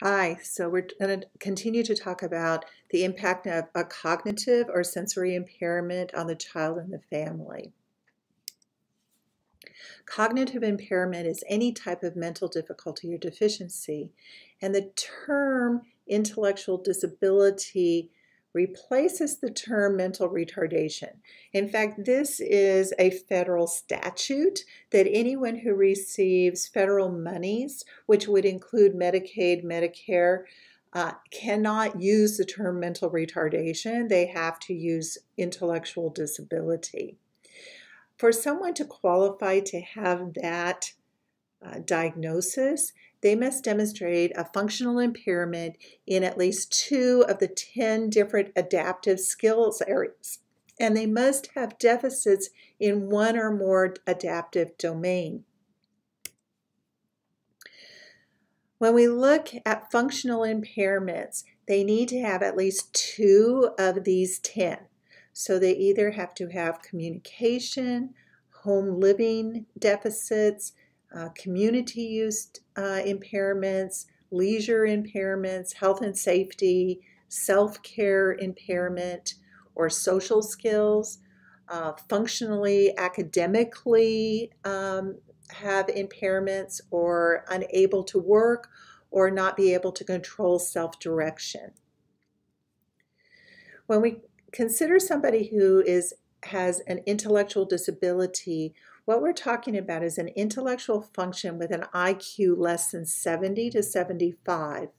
Hi, so we're going to continue to talk about the impact of a cognitive or sensory impairment on the child and the family. Cognitive impairment is any type of mental difficulty or deficiency, and the term intellectual disability replaces the term mental retardation. In fact, this is a federal statute that anyone who receives federal monies, which would include Medicaid, Medicare, cannot use the term mental retardation. They have to use intellectual disability. For someone to qualify to have that diagnosis, they must demonstrate a functional impairment in at least 2 of the 10 different adaptive skills areas, and they must have deficits in 1 or more adaptive domain. When we look at functional impairments, they need to have at least 2 of these 10. So they either have to have communication, home living deficits, community use impairments, leisure impairments, health and safety, self-care impairment, or social skills, functionally, academically have impairments or unable to work or not be able to control self-direction. When we consider somebody who has an intellectual disability, what we're talking about is an intellectual function with an IQ less than 70 to 75.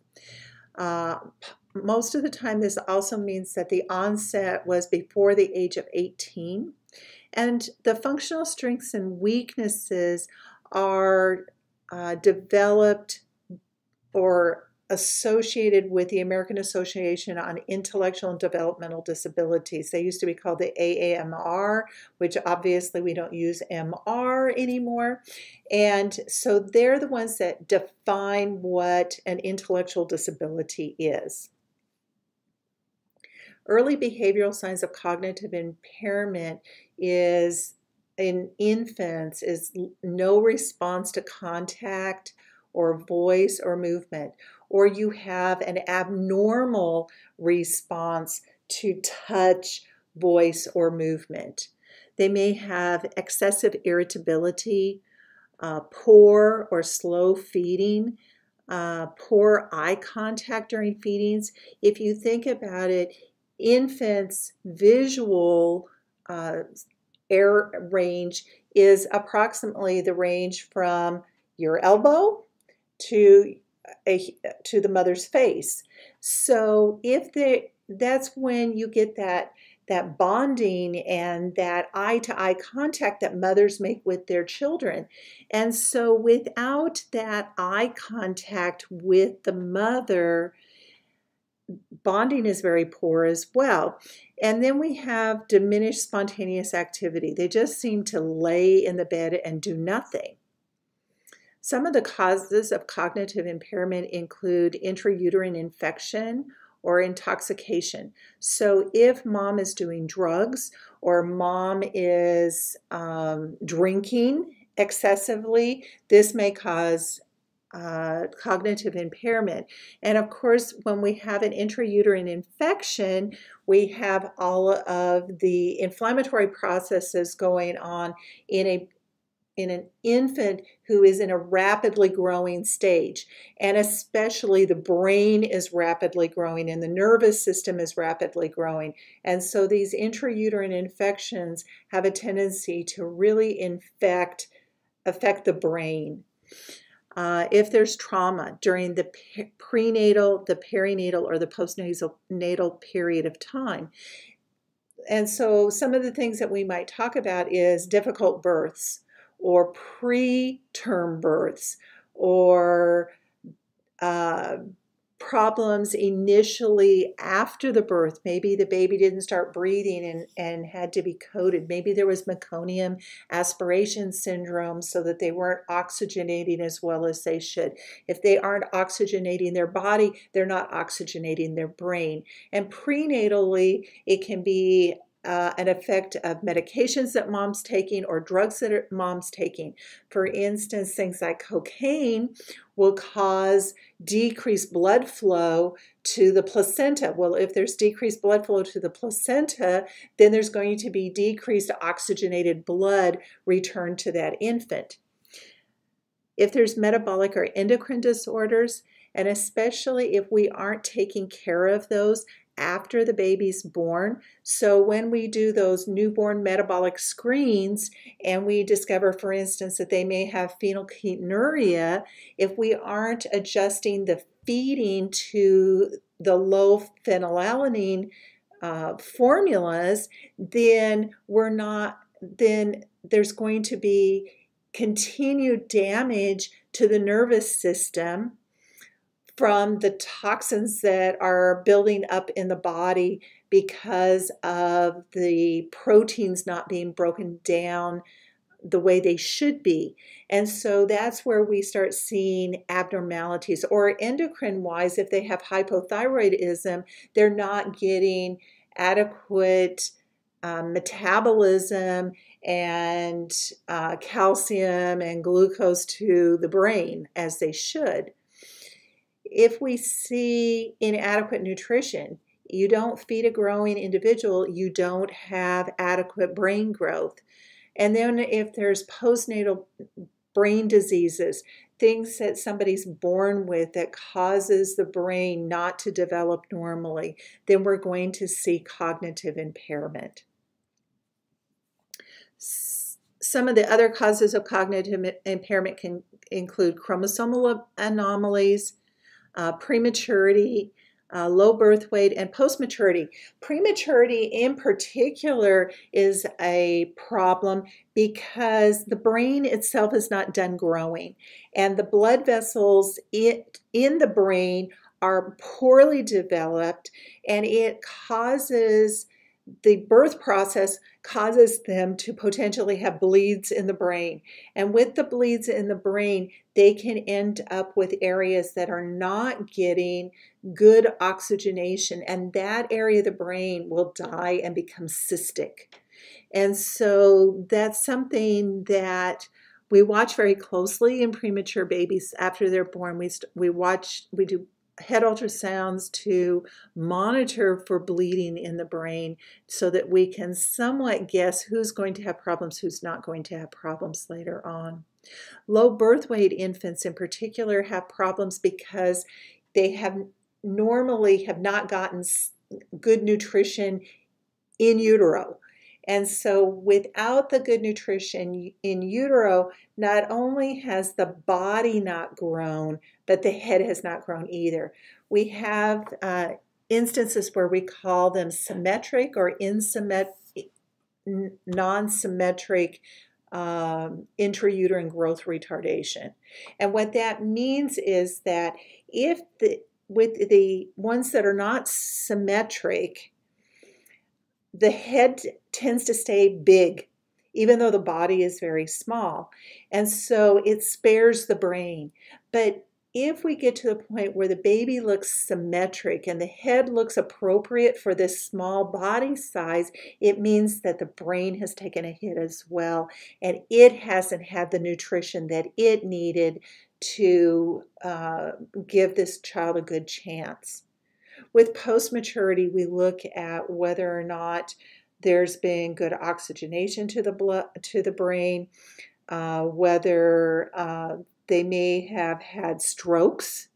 Most of the time, this also means that the onset was before the age of 18. And the functional strengths and weaknesses are developed or associated with the American Association on Intellectual and Developmental Disabilities. They used to be called the AAMR, which obviously we don't use MR anymore. And so they're the ones that define what an intellectual disability is. Early behavioral signs of cognitive impairment is in infants is no response to contact or voice or movement, or you have an abnormal response to touch, voice, or movement. They may have excessive irritability, poor or slow feeding, poor eye contact during feedings. If you think about it, infants' visual air range is approximately the range from your elbow to the mother's face. So that's when you get that bonding and that eye-to-eye contact that mothers make with their children. And so without that eye contact with the mother, bonding is very poor as well. And then we have diminished spontaneous activity. They just seem to lay in the bed and do nothing. Some of the causes of cognitive impairment include intrauterine infection or intoxication. So if mom is doing drugs or mom is drinking excessively, this may cause cognitive impairment. And of course, when we have an intrauterine infection, we have all of the inflammatory processes going on in an infant who is in a rapidly growing stage. And especially the brain is rapidly growing and the nervous system is rapidly growing. And so these intrauterine infections have a tendency to really affect the brain. If there's trauma during the prenatal, the perinatal, or the postnatal period of time. And so some of the things that we might talk about is difficult births, or preterm births, or problems initially after the birth. Maybe the baby didn't start breathing and had to be coded. Maybe there was meconium aspiration syndrome so that they weren't oxygenating as well as they should. If they aren't oxygenating their body, they're not oxygenating their brain. And prenatally, it can be an effect of medications that mom's taking or drugs that mom's taking. For instance, things like cocaine will cause decreased blood flow to the placenta. Well, if there's decreased blood flow to the placenta, then there's going to be decreased oxygenated blood returned to that infant. If there's metabolic or endocrine disorders, and especially if we aren't taking care of those after the baby's born. So when we do those newborn metabolic screens and we discover, for instance, that they may have phenylketonuria, if we aren't adjusting the feeding to the low phenylalanine formulas, then there's going to be continued damage to the nervous system from the toxins that are building up in the body because of the proteins not being broken down the way they should be. And so that's where we start seeing abnormalities. Or endocrine wise, if they have hypothyroidism, they're not getting adequate metabolism and calcium and glucose to the brain as they should. If we see inadequate nutrition, you don't feed a growing individual, you don't have adequate brain growth. And then if there's postnatal brain diseases, things that somebody's born with that causes the brain not to develop normally, then we're going to see cognitive impairment. Some of the other causes of cognitive impairment can include chromosomal anomalies, prematurity, low birth weight, and postmaturity. Prematurity in particular is a problem because the brain itself is not done growing, and the blood vessels in the brain are poorly developed, and it causes the birth process causes them to potentially have bleeds in the brain. And with the bleeds in the brain, they can end up with areas that are not getting good oxygenation, and that area of the brain will die and become cystic. And so that's something that we watch very closely in premature babies after they're born. We do head ultrasounds to monitor for bleeding in the brain so that we can somewhat guess who's going to have problems, who's not going to have problems later on. Low birth weight infants in particular have problems because they normally have not gotten good nutrition in utero. And so without the good nutrition in utero, not only has the body not grown, but the head has not grown either. We have instances where we call them symmetric or non-symmetric intrauterine growth retardation. And what that means is that with the ones that are not symmetric, the head tends to stay big, even though the body is very small. And so it spares the brain. But if we get to the point where the baby looks symmetric and the head looks appropriate for this small body size, it means that the brain has taken a hit as well, and it hasn't had the nutrition that it needed to give this child a good chance. With post-maturity, we look at whether or not there's been good oxygenation to the brain, whether they may have had strokes,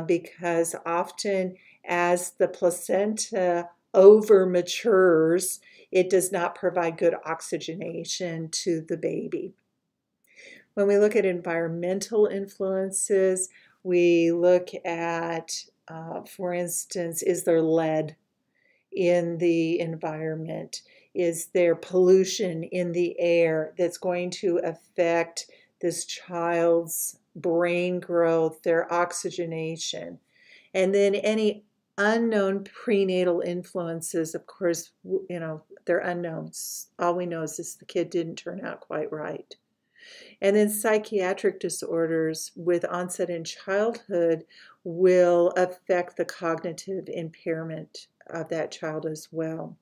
because often as the placenta over matures, it does not provide good oxygenation to the baby. When we look at environmental influences, we look at for instance, is there lead in the environment? Is there pollution in the air that's going to affect this child's brain growth, their oxygenation? And then any unknown prenatal influences, of course, they're unknowns. All we know is the kid didn't turn out quite right. And then psychiatric disorders with onset in childhood will affect the cognitive impairment of that child as well.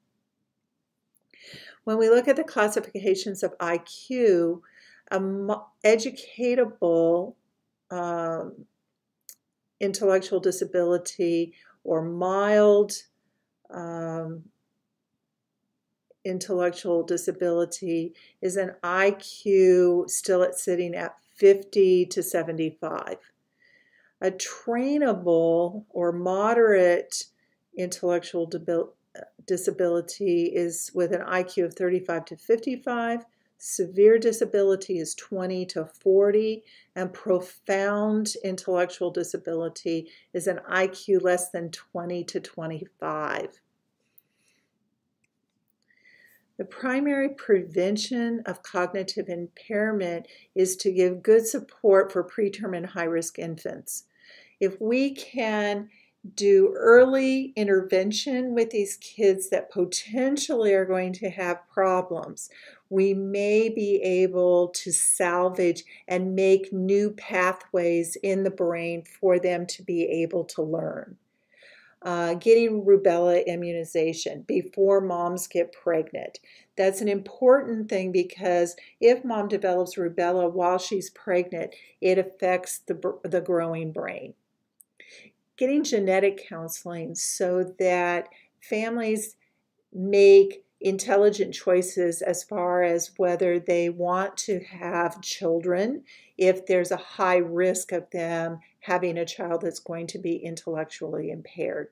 When we look at the classifications of IQ, educatable intellectual disability or mild intellectual disability is an IQ still sitting at 50 to 75. A trainable or moderate intellectual disability is with an IQ of 35 to 55. Severe disability is 20 to 40, and profound intellectual disability is an IQ less than 20 to 25. The primary prevention of cognitive impairment is to give good support for preterm and high-risk infants. If we can do early intervention with these kids that potentially are going to have problems, we may be able to salvage and make new pathways in the brain for them to be able to learn. Getting rubella immunization before moms get pregnant. That's an important thing because if mom develops rubella while she's pregnant, it affects the growing brain. Getting genetic counseling so that families make intelligent choices as far as whether they want to have children if there's a high risk of them having a child that's going to be intellectually impaired.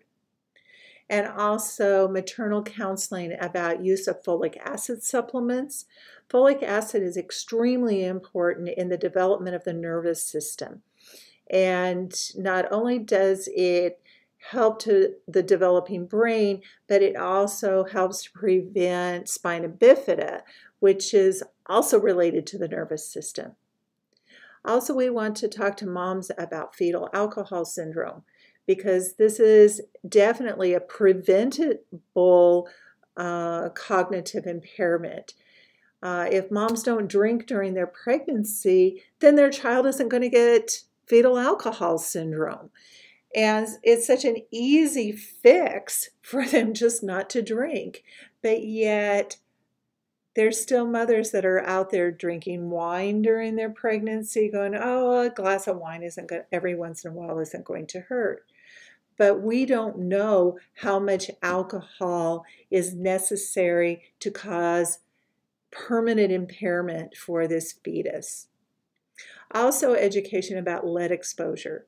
And also maternal counseling about use of folic acid supplements. Folic acid is extremely important in the development of the nervous system. And not only does it help to the developing brain, but it also helps to prevent spina bifida, which is also related to the nervous system. Also, we want to talk to moms about fetal alcohol syndrome, because this is definitely a preventable cognitive impairment. If moms don't drink during their pregnancy, then their child isn't going to get fetal alcohol syndrome. And it's such an easy fix for them just not to drink. But yet, there's still mothers that are out there drinking wine during their pregnancy, going, oh, a glass of wine isn't good, every once in a while isn't going to hurt. But we don't know how much alcohol is necessary to cause permanent impairment for this fetus. Also, education about lead exposure.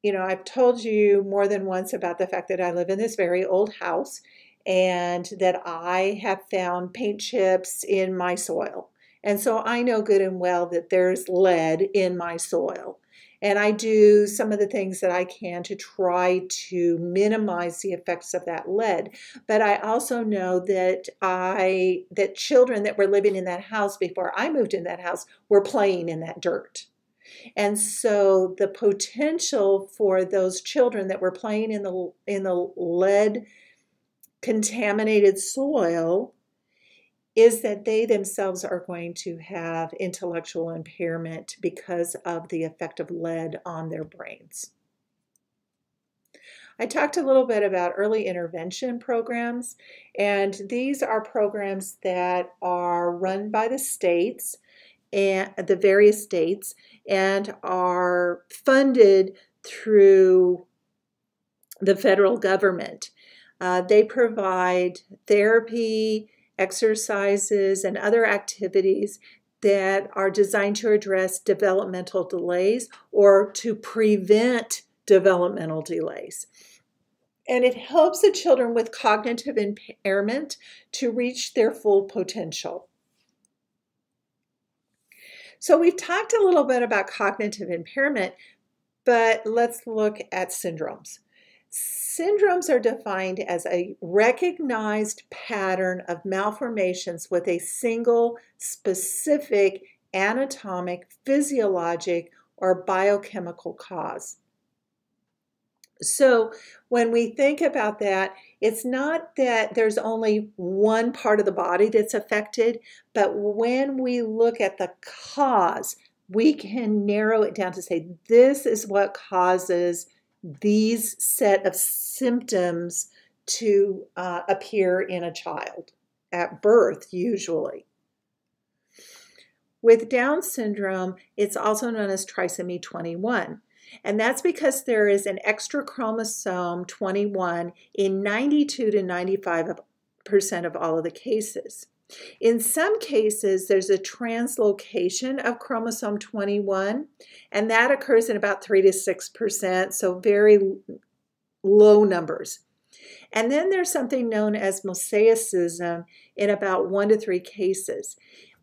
You know, I've told you more than once about the fact that I live in this very old house and that I have found paint chips in my soil. And so I know good and well that there's lead in my soil. And I do some of the things that I can to try to minimize the effects of that lead. But I also know that children that were living in that house before I moved in that house were playing in that dirt. And so the potential for those children that were playing in the lead contaminated soil is that they themselves are going to have intellectual impairment because of the effect of lead on their brains. I talked a little bit about early intervention programs, and these are programs that are run by the states and the various states and are funded through the federal government. They provide therapy, exercises, and other activities that are designed to address developmental delays or to prevent developmental delays. And it helps the children with cognitive impairment to reach their full potential. So we've talked a little bit about cognitive impairment, but let's look at syndromes. Syndromes are defined as a recognized pattern of malformations with a single specific anatomic, physiologic, or biochemical cause. So when we think about that, it's not that there's only one part of the body that's affected, but when we look at the cause, we can narrow it down to say, this is what causes these set of symptoms to appear in a child. at birth, usually. With Down syndrome, it's also known as trisomy 21. And that's because there is an extra chromosome 21 in 92 to 95% of all of the cases. In some cases, there's a translocation of chromosome 21, and that occurs in about 3 to 6%, so very low numbers. And then there's something known as mosaicism in about 1 to 3 cases.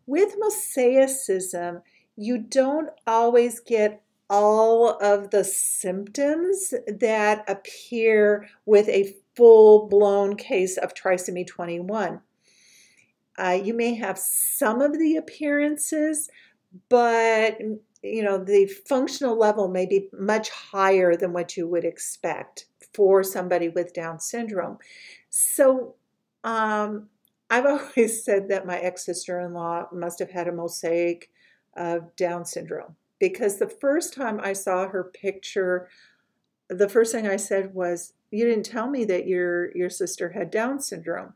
With mosaicism, you don't always get all of the symptoms that appear with a full-blown case of trisomy 21. You may have some of the appearances, but the functional level may be much higher than what you would expect for somebody with Down syndrome. So I've always said that my ex-sister-in-law must have had a mosaic of Down syndrome, because the first time I saw her picture, the first thing I said was, "You didn't tell me that your sister had Down syndrome."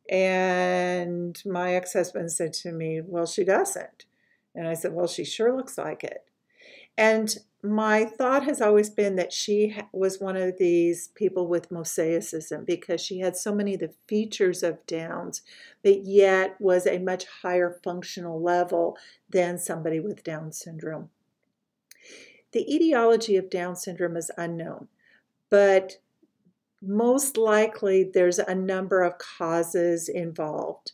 And my ex-husband said to me, "Well, she doesn't." And I said, "Well, she sure looks like it." And my thought has always been that she was one of these people with mosaicism, because she had so many of the features of Downs, but yet was a much higher functional level than somebody with Down syndrome. The etiology of Down syndrome is unknown, but most likely there's a number of causes involved.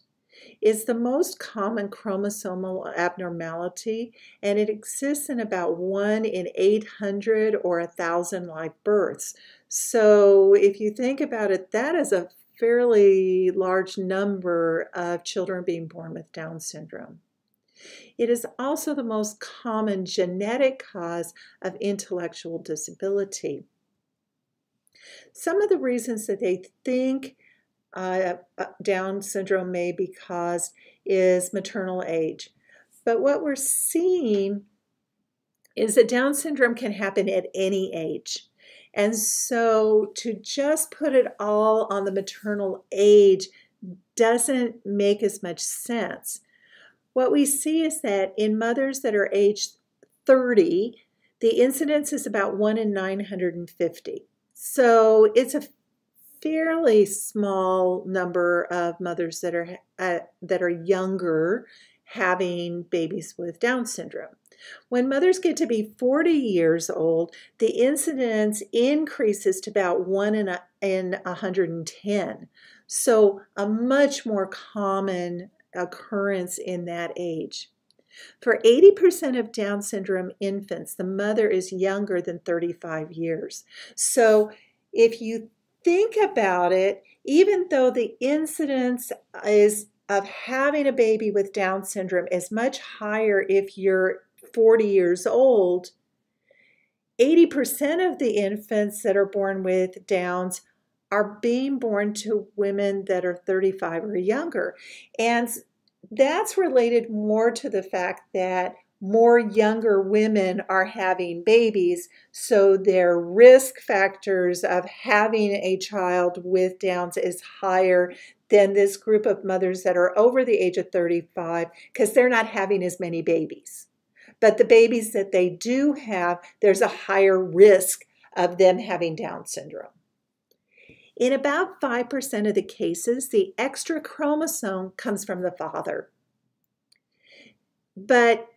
It's the most common chromosomal abnormality, and it exists in about 1 in 800 or 1,000 live births. So if you think about it, that is a fairly large number of children being born with Down syndrome. It is also the most common genetic cause of intellectual disability. Some of the reasons that they think Down syndrome may be caused is maternal age. But what we're seeing is that Down syndrome can happen at any age. And so to just put it all on the maternal age doesn't make as much sense. What we see is that in mothers that are aged 30, the incidence is about 1 in 950. So it's a fairly small number of mothers that are younger having babies with Down syndrome. When mothers get to be 40 years old, the incidence increases to about 1 in 110. So a much more common occurrence in that age. For 80% of Down syndrome infants, the mother is younger than 35 years. So if you think about it, even though the incidence of having a baby with Down syndrome is much higher if you're 40 years old, 80% of the infants that are born with Downs are being born to women that are 35 or younger. And that's related more to the fact that more younger women are having babies, so their risk factors of having a child with Downs is higher than this group of mothers that are over the age of 35, because they're not having as many babies. But the babies that they do have, there's a higher risk of them having Down syndrome. In about 5% of the cases, the extra chromosome comes from the father, but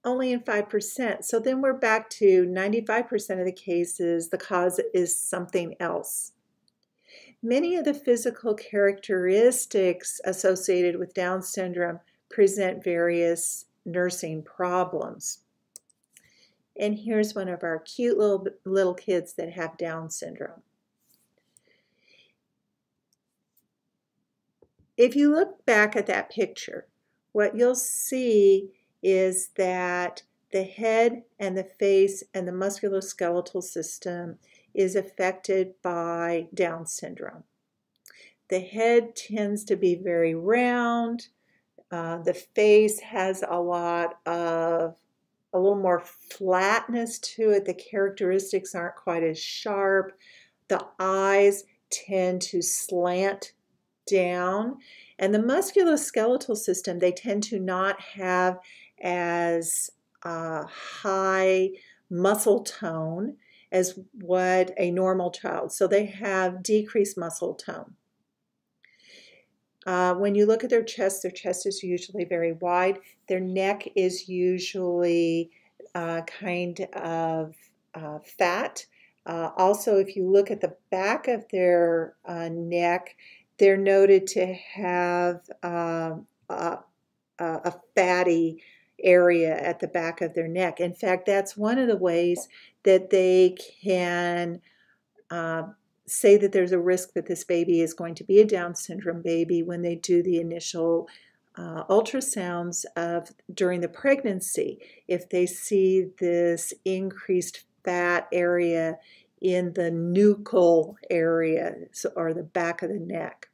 only in 5%. So then we're back to 95% of the cases, the cause is something else. Many of the physical characteristics associated with Down syndrome present various nursing problems. And here's one of our cute little kids that have Down syndrome. If you look back at that picture, what you'll see is that the head and the face and the musculoskeletal system is affected by Down syndrome. The head tends to be very round. The face has a little more flatness to it. The characteristics aren't quite as sharp. The eyes tend to slant down. And the musculoskeletal system, they tend to not have as high muscle tone as what a normal child. So they have decreased muscle tone. When you look at their chest is usually very wide. Their neck is usually kind of fat. Also, if you look at the back of their neck, they're noted to have a fatty area at the back of their neck. In fact, that's one of the ways that they can say that there's a risk that this baby is going to be a Down syndrome baby when they do the initial ultrasounds during the pregnancy. If they see this increased fat area in the nuchal area, or the back of the neck.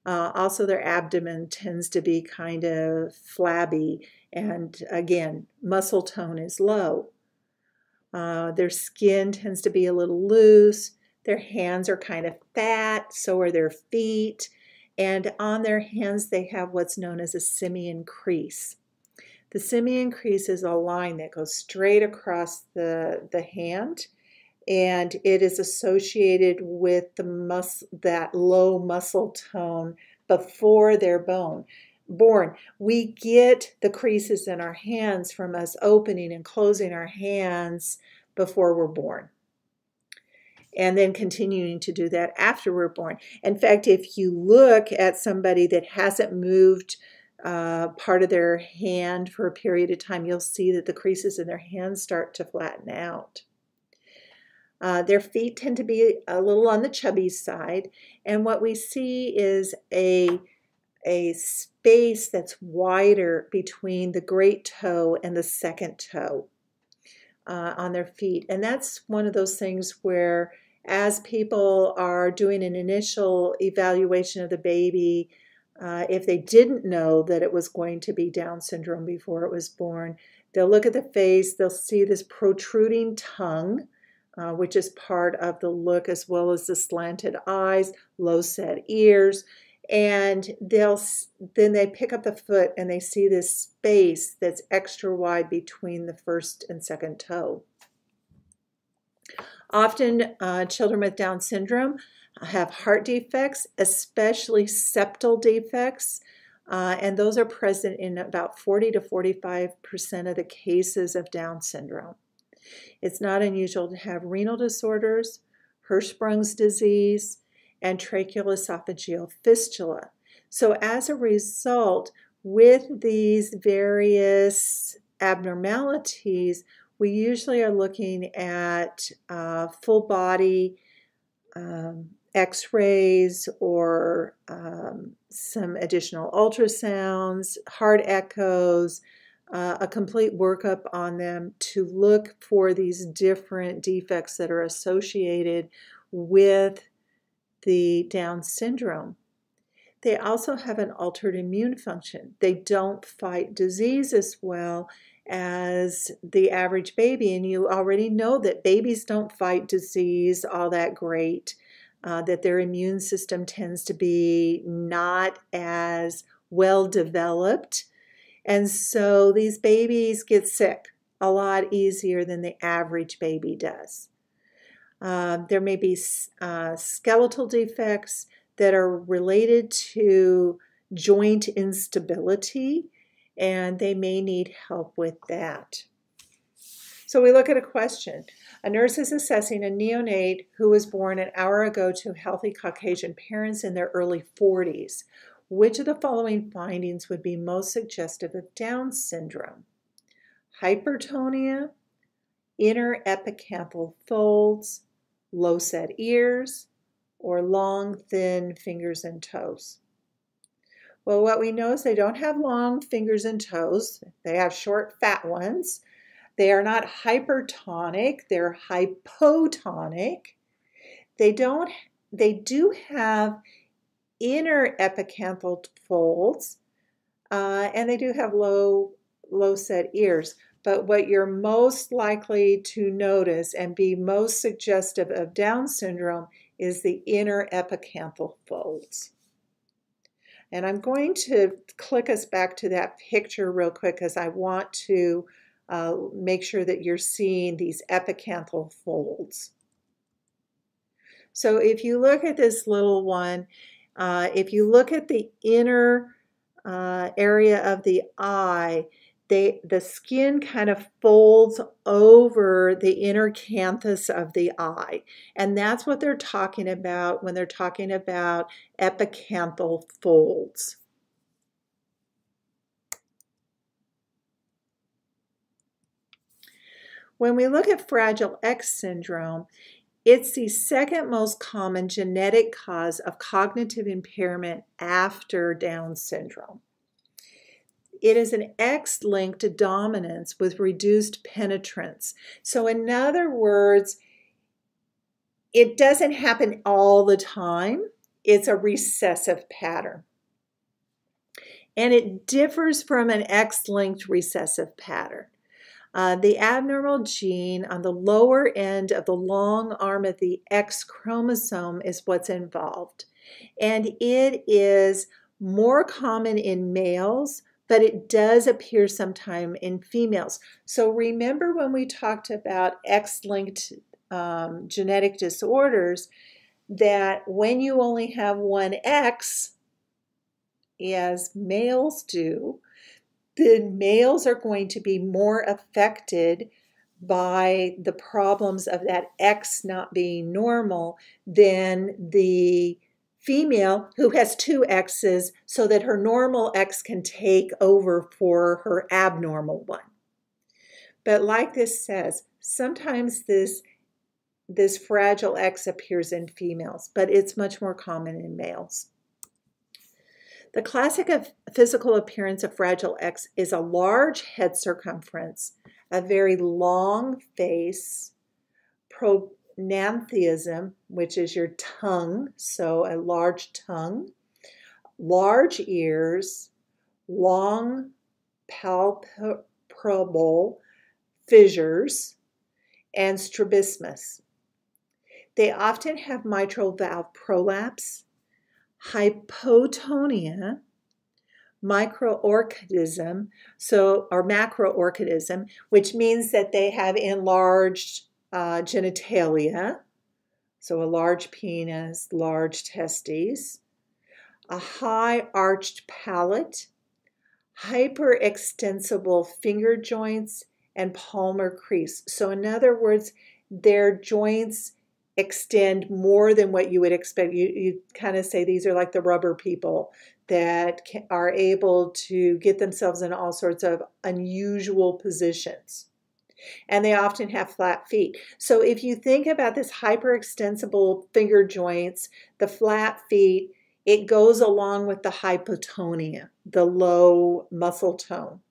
Also, their abdomen tends to be kind of flabby, and again, muscle tone is low. Their skin tends to be a little loose. Their hands are kind of fat, so are their feet. And on their hands, they have what's known as a simian crease. The simian crease is a line that goes straight across the hand, and it is associated with that low muscle tone before they're born. We get the creases in our hands from us opening and closing our hands before we're born, and then continuing to do that after we're born. In fact, if you look at somebody that hasn't moved part of their hand for a period of time, you'll see that the creases in their hands start to flatten out. Their feet tend to be a little on the chubby side, and what we see is a space that's wider between the great toe and the second toe on their feet. And that's one of those things where, as people are doing an initial evaluation of the baby, if they didn't know that it was going to be Down syndrome before it was born, they'll look at the face, they'll see this protruding tongue, which is part of the look, as well as the slanted eyes, low set ears, and then they pick up the foot and they see this space that's extra wide between the first and second toe. Often children with Down syndrome have heart defects, especially septal defects, and those are present in about 40 to 45% of the cases of Down syndrome. It's not unusual to have renal disorders, Hirschsprung's disease, and tracheoesophageal fistula. So as a result, with these various abnormalities, we usually are looking at full body x-rays or some additional ultrasounds, heart echoes, a complete workup on them to look for these different defects that are associated with the Down syndrome. They also have an altered immune function. They don't fight disease as well as the average baby, and you already know that babies don't fight disease all that great, that their immune system tends to be not as well developed, and so these babies get sick a lot easier than the average baby does. There may be skeletal defects that are related to joint instability, and they may need help with that. So we look at a question. A nurse is assessing a neonate who was born an hour ago to healthy Caucasian parents in their early 40s. Which of the following findings would be most suggestive of Down syndrome? Hypertonia, inner epicanthal folds, low set ears, or long, thin fingers and toes? Well, what we know is they don't have long fingers and toes. They have short, fat ones. They are not hypertonic. They're hypotonic. They do have inner epicanthal folds, and they do have low set ears. But what you're most likely to notice and be most suggestive of Down syndrome is the inner epicantral folds. And I'm going to click us back to that picture real quick because I want to make sure that you're seeing these epicantral folds. So if you look at this little one, if you look at the inner area of the eye, the skin kind of folds over the inner canthus of the eye. And that's what they're talking about when they're talking about epicantral folds. When we look at Fragile X syndrome, it's the second most common genetic cause of cognitive impairment after Down syndrome. It is an X-linked dominance with reduced penetrance. So in other words, it doesn't happen all the time. It's a recessive pattern. And it differs from an X-linked recessive pattern. The abnormal gene on the lower end of the long arm of the X chromosome is what's involved. And it is more common in males, but it does appear sometime in females. So remember when we talked about X-linked genetic disorders, that when you only have one X, as males do, then males are going to be more affected by the problems of that X not being normal than the female who has two X's, so that her normal X can take over for her abnormal one. But like this says, sometimes this Fragile X appears in females, but it's much more common in males. The classic physical appearance of Fragile X is a large head circumference, a very long face, prognathism, which is your tongue, so a large tongue, large ears, long palpable fissures, and strabismus. They often have mitral valve prolapse, hypotonia, microorchidism, or macroorchidism, which means that they have enlarged genitalia, so a large penis, large testes, a high arched palate, hyperextensible finger joints, and palmar crease. So in other words, their joints extend more than what you would expect. You kind of say these are like the rubber people that are able to get themselves in all sorts of unusual positions. And they often have flat feet. So if you think about this hyperextensible finger joints, the flat feet, it goes along with the hypotonia, the low muscle tone.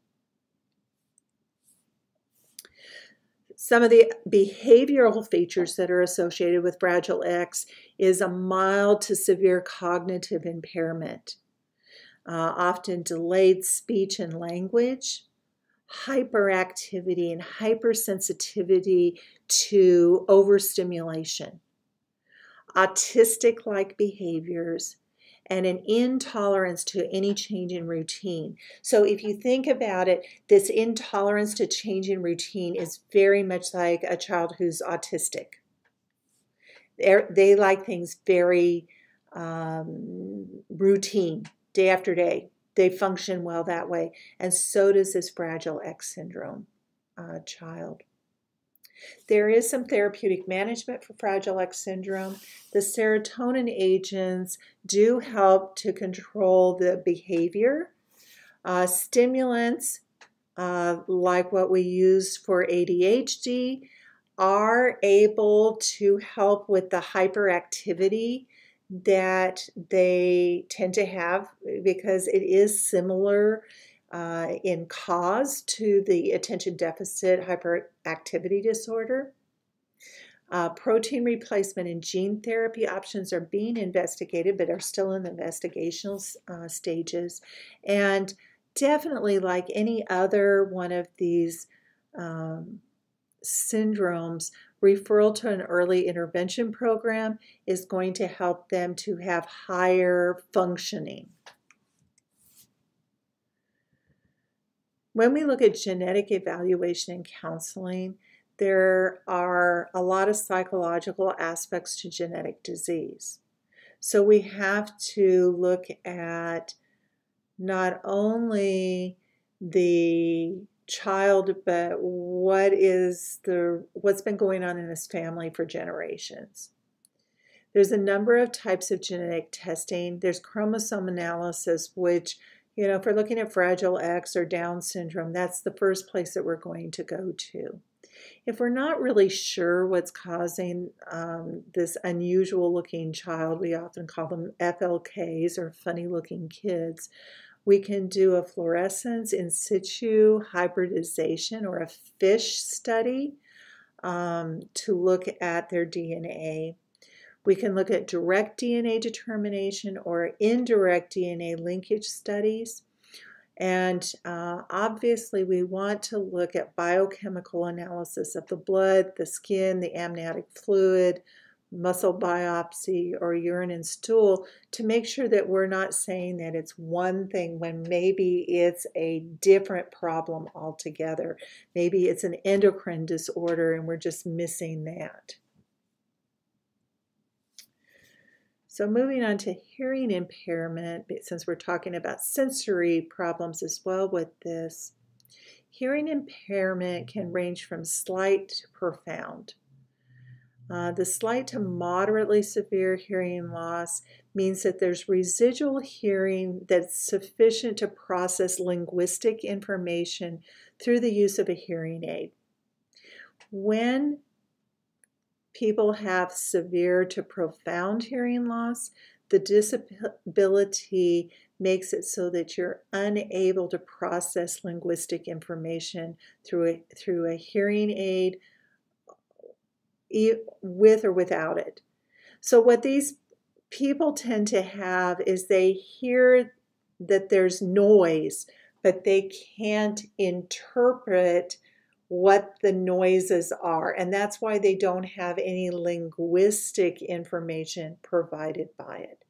Some of the behavioral features that are associated with Fragile X is a mild to severe cognitive impairment, often delayed speech and language, hyperactivity and hypersensitivity to overstimulation, autistic-like behaviors, and an intolerance to any change in routine. So if you think about it, this intolerance to change in routine is very much like a child who's autistic. They like things very routine, day after day. They function well that way. And so does this Fragile X syndrome child. There is some therapeutic management for Fragile X syndrome. The serotonin agents do help to control the behavior. Stimulants, like what we use for ADHD, are able to help with the hyperactivity that they tend to have, because it is similar in cause to the attention deficit hyperactivity disorder. Protein replacement and gene therapy options are being investigated, but are still in the investigational stages. And definitely, like any other one of these syndromes, referral to an early intervention program is going to help them to have higher functioning. When we look at genetic evaluation and counseling, there are a lot of psychological aspects to genetic disease. So we have to look at not only the child, but what's been going on in his family for generations. There's a number of types of genetic testing. There's chromosome analysis, which, if we're looking at Fragile X or Down syndrome, that's the first place that we're going to go to. If we're not really sure what's causing this unusual looking child, we often call them FLKs or funny looking kids, we can do a fluorescence in situ hybridization or a FISH study to look at their DNA. We can look at direct DNA determination or indirect DNA linkage studies. And obviously, we want to look at biochemical analysis of the blood, the skin, the amniotic fluid, muscle biopsy, or urine and stool to make sure that we're not saying that it's one thing when maybe it's a different problem altogether. Maybe it's an endocrine disorder and we're just missing that. So moving on to hearing impairment, since we're talking about sensory problems as well with this, hearing impairment can range from slight to profound. The slight to moderately severe hearing loss means that there's residual hearing that's sufficient to process linguistic information through the use of a hearing aid. When people have severe to profound hearing loss, the disability makes it so that you're unable to process linguistic information through a hearing aid, with or without it. So what these people tend to have is they hear that there's noise, but they can't interpret what the noises are, and that's why they don't have any linguistic information provided by it.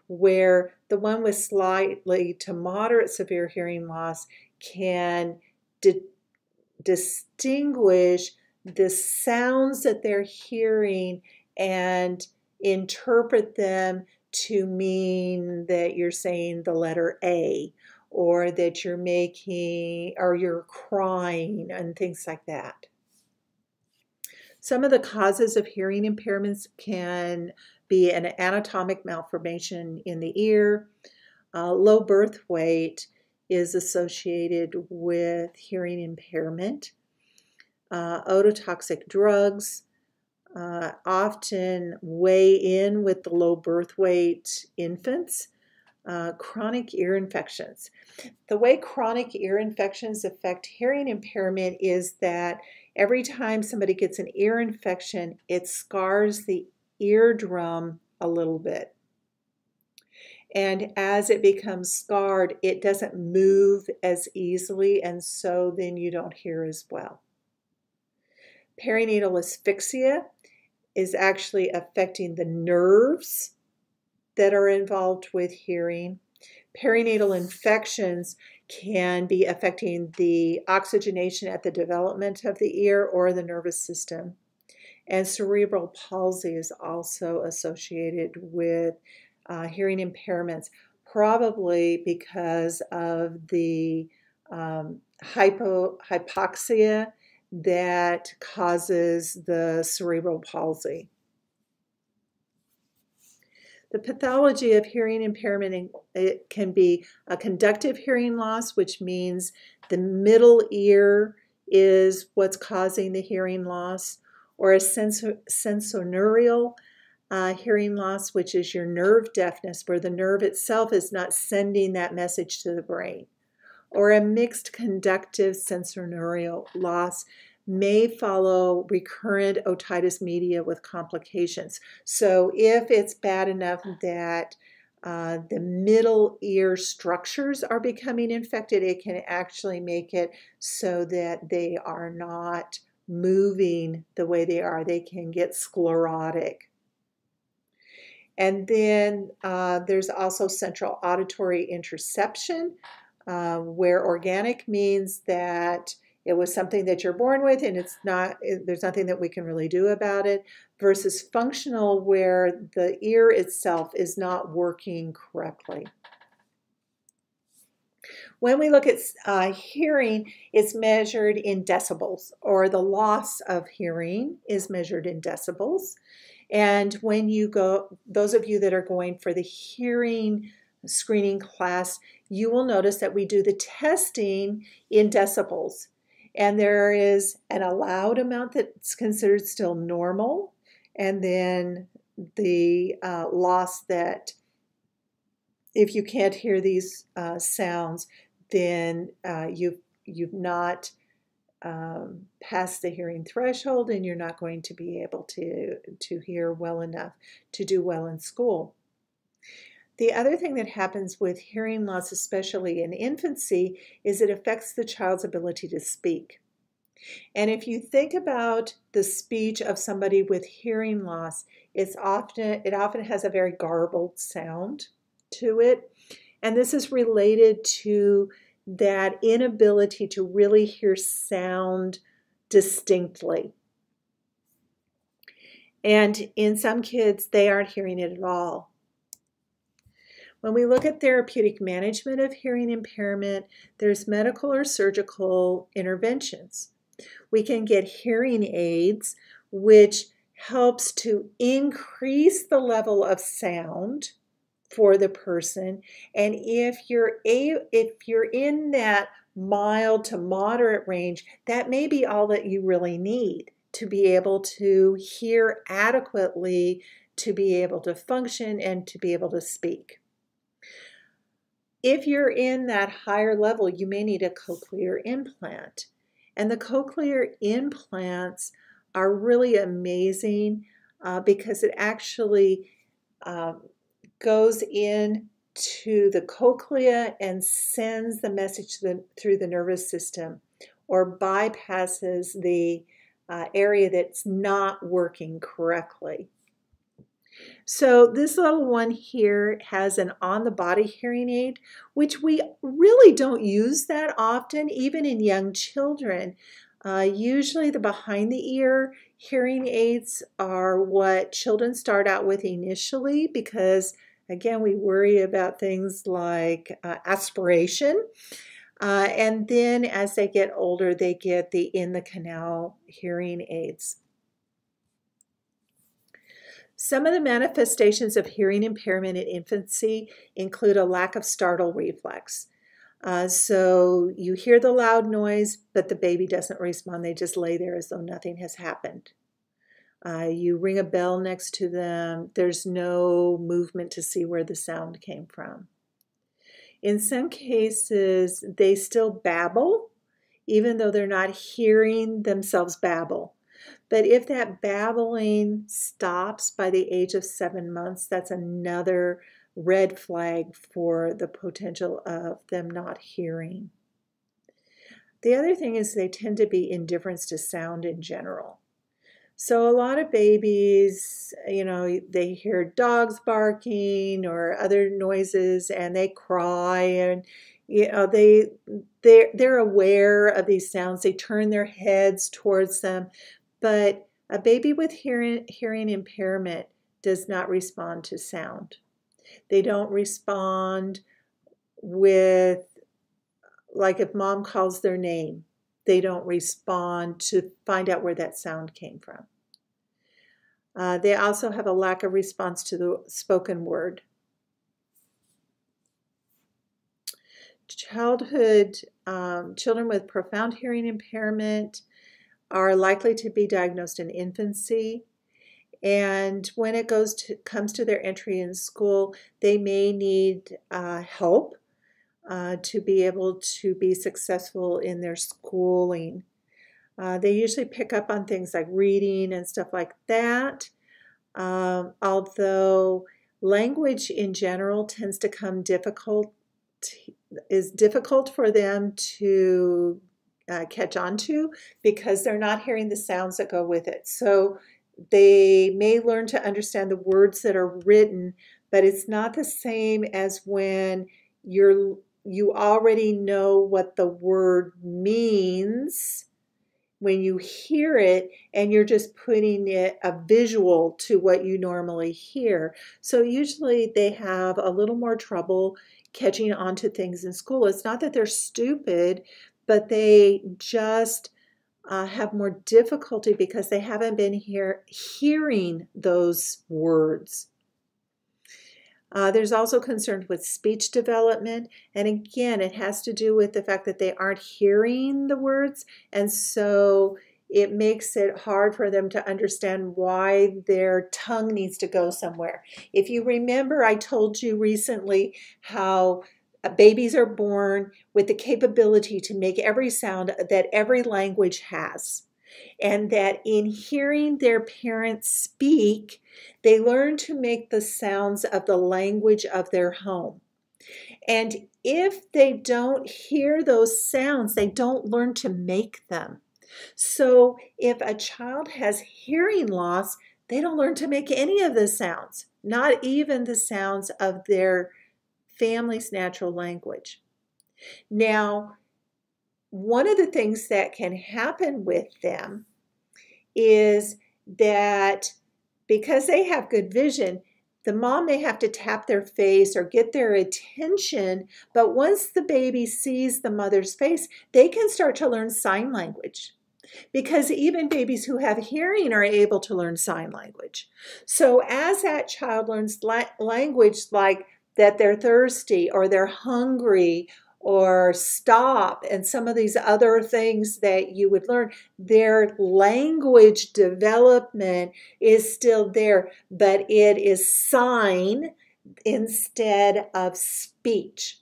Where the one with slightly to moderate severe hearing loss can distinguish the sounds that they're hearing and interpret them to mean that you're saying the letter A, or that you're you're crying and things like that. Some of the causes of hearing impairments can be an anatomic malformation in the ear. Low birth weight is associated with hearing impairment. Ototoxic drugs often weigh in with the low birth weight infants. Chronic ear infections. The way chronic ear infections affect hearing impairment is that every time somebody gets an ear infection, it scars the eardrum a little bit. And as it becomes scarred, it doesn't move as easily, and so then you don't hear as well. Perinatal asphyxia is actually affecting the nerves that are involved with hearing. Perinatal infections can be affecting the oxygenation at the development of the ear or the nervous system. And cerebral palsy is also associated with hearing impairments, probably because of the hypoxia that causes the cerebral palsy. The pathology of hearing impairment, it can be a conductive hearing loss, which means the middle ear is what's causing the hearing loss, or a sensorineural hearing loss, which is your nerve deafness, where the nerve itself is not sending that message to the brain, or a mixed conductive sensorineural loss may follow recurrent otitis media with complications. So if it's bad enough that the middle ear structures are becoming infected, it can actually make it so that they are not moving the way they are. They can get sclerotic. And then there's also central auditory interception, where organic means that it was something that you're born with and there's nothing that we can really do about it, versus functional, where the ear itself is not working correctly. When we look at hearing, it's measured in decibels, or the loss of hearing is measured in decibels. And when you go, those of you that are going for the hearing screening class, you will notice that we do the testing in decibels. And there is an allowed amount that's considered still normal, and then the loss that if you can't hear these sounds, then you've not passed the hearing threshold, and you're not going to be able to hear well enough to do well in school. The other thing that happens with hearing loss, especially in infancy, is it affects the child's ability to speak. And if you think about the speech of somebody with hearing loss, it often has a very garbled sound to it. And this is related to that inability to really hear sound distinctly. And in some kids, they aren't hearing it at all. When we look at therapeutic management of hearing impairment, there's medical or surgical interventions. We can get hearing aids, which helps to increase the level of sound for the person. And if you're in that mild to moderate range, that may be all that you really need to be able to hear adequately, to be able to function, and to be able to speak. If you're in that higher level, you may need a cochlear implant. And the cochlear implants are really amazing because it actually goes in to the cochlea and sends the message through the nervous system, or bypasses the area that's not working correctly. So this little one here has an on-the-body hearing aid, which we really don't use that often, even in young children. Usually the behind-the-ear hearing aids are what children start out with initially because, again, we worry about things like aspiration. And then as they get older, they get the in-the-canal hearing aids. Some of the manifestations of hearing impairment in infancy include a lack of startle reflex. So you hear the loud noise, but the baby doesn't respond. They just lay there as though nothing has happened. You ring a bell next to them. There's no movement to see where the sound came from. In some cases, they still babble, even though they're not hearing themselves babble. But if that babbling stops by the age of 7 months, that's another red flag for the potential of them not hearing. The other thing is they tend to be indifferent to sound in general. So a lot of babies, they hear dogs barking or other noises and they cry, and they're aware of these sounds. They turn their heads towards them. But a baby with hearing impairment does not respond to sound. They don't respond with, like if mom calls their name, they don't respond to find out where that sound came from. They also have a lack of response to the spoken word. Children with profound hearing impairment are likely to be diagnosed in infancy, and when it comes to their entry in school, they may need help to be able to be successful in their schooling. They usually pick up on things like reading and stuff like that, although language in general tends to come is difficult for them to catch on to because they're not hearing the sounds that go with it. So they may learn to understand the words that are written, but it's not the same as when you already know what the word means when you hear it and you're just putting it a visual to what you normally hear. So usually they have a little more trouble catching on to things in school. It's not that they're stupid, but they just have more difficulty because they haven't been hearing those words. There's also concern with speech development. And again, it has to do with the fact that they aren't hearing the words. And so it makes it hard for them to understand why their tongue needs to go somewhere. If you remember, I told you recently how babies are born with the capability to make every sound that every language has. And that in hearing their parents speak, they learn to make the sounds of the language of their home. And if they don't hear those sounds, they don't learn to make them. So if a child has hearing loss, they don't learn to make any of the sounds, not even the sounds of their family's natural language. Now, one of the things that can happen with them is that because they have good vision, the mom may have to tap their face or get their attention, but once the baby sees the mother's face, they can start to learn sign language. Because even babies who have hearing are able to learn sign language. So as that child learns language like that they're thirsty or they're hungry or stop and some of these other things that you would learn, their language development is still there, but it is sign instead of speech.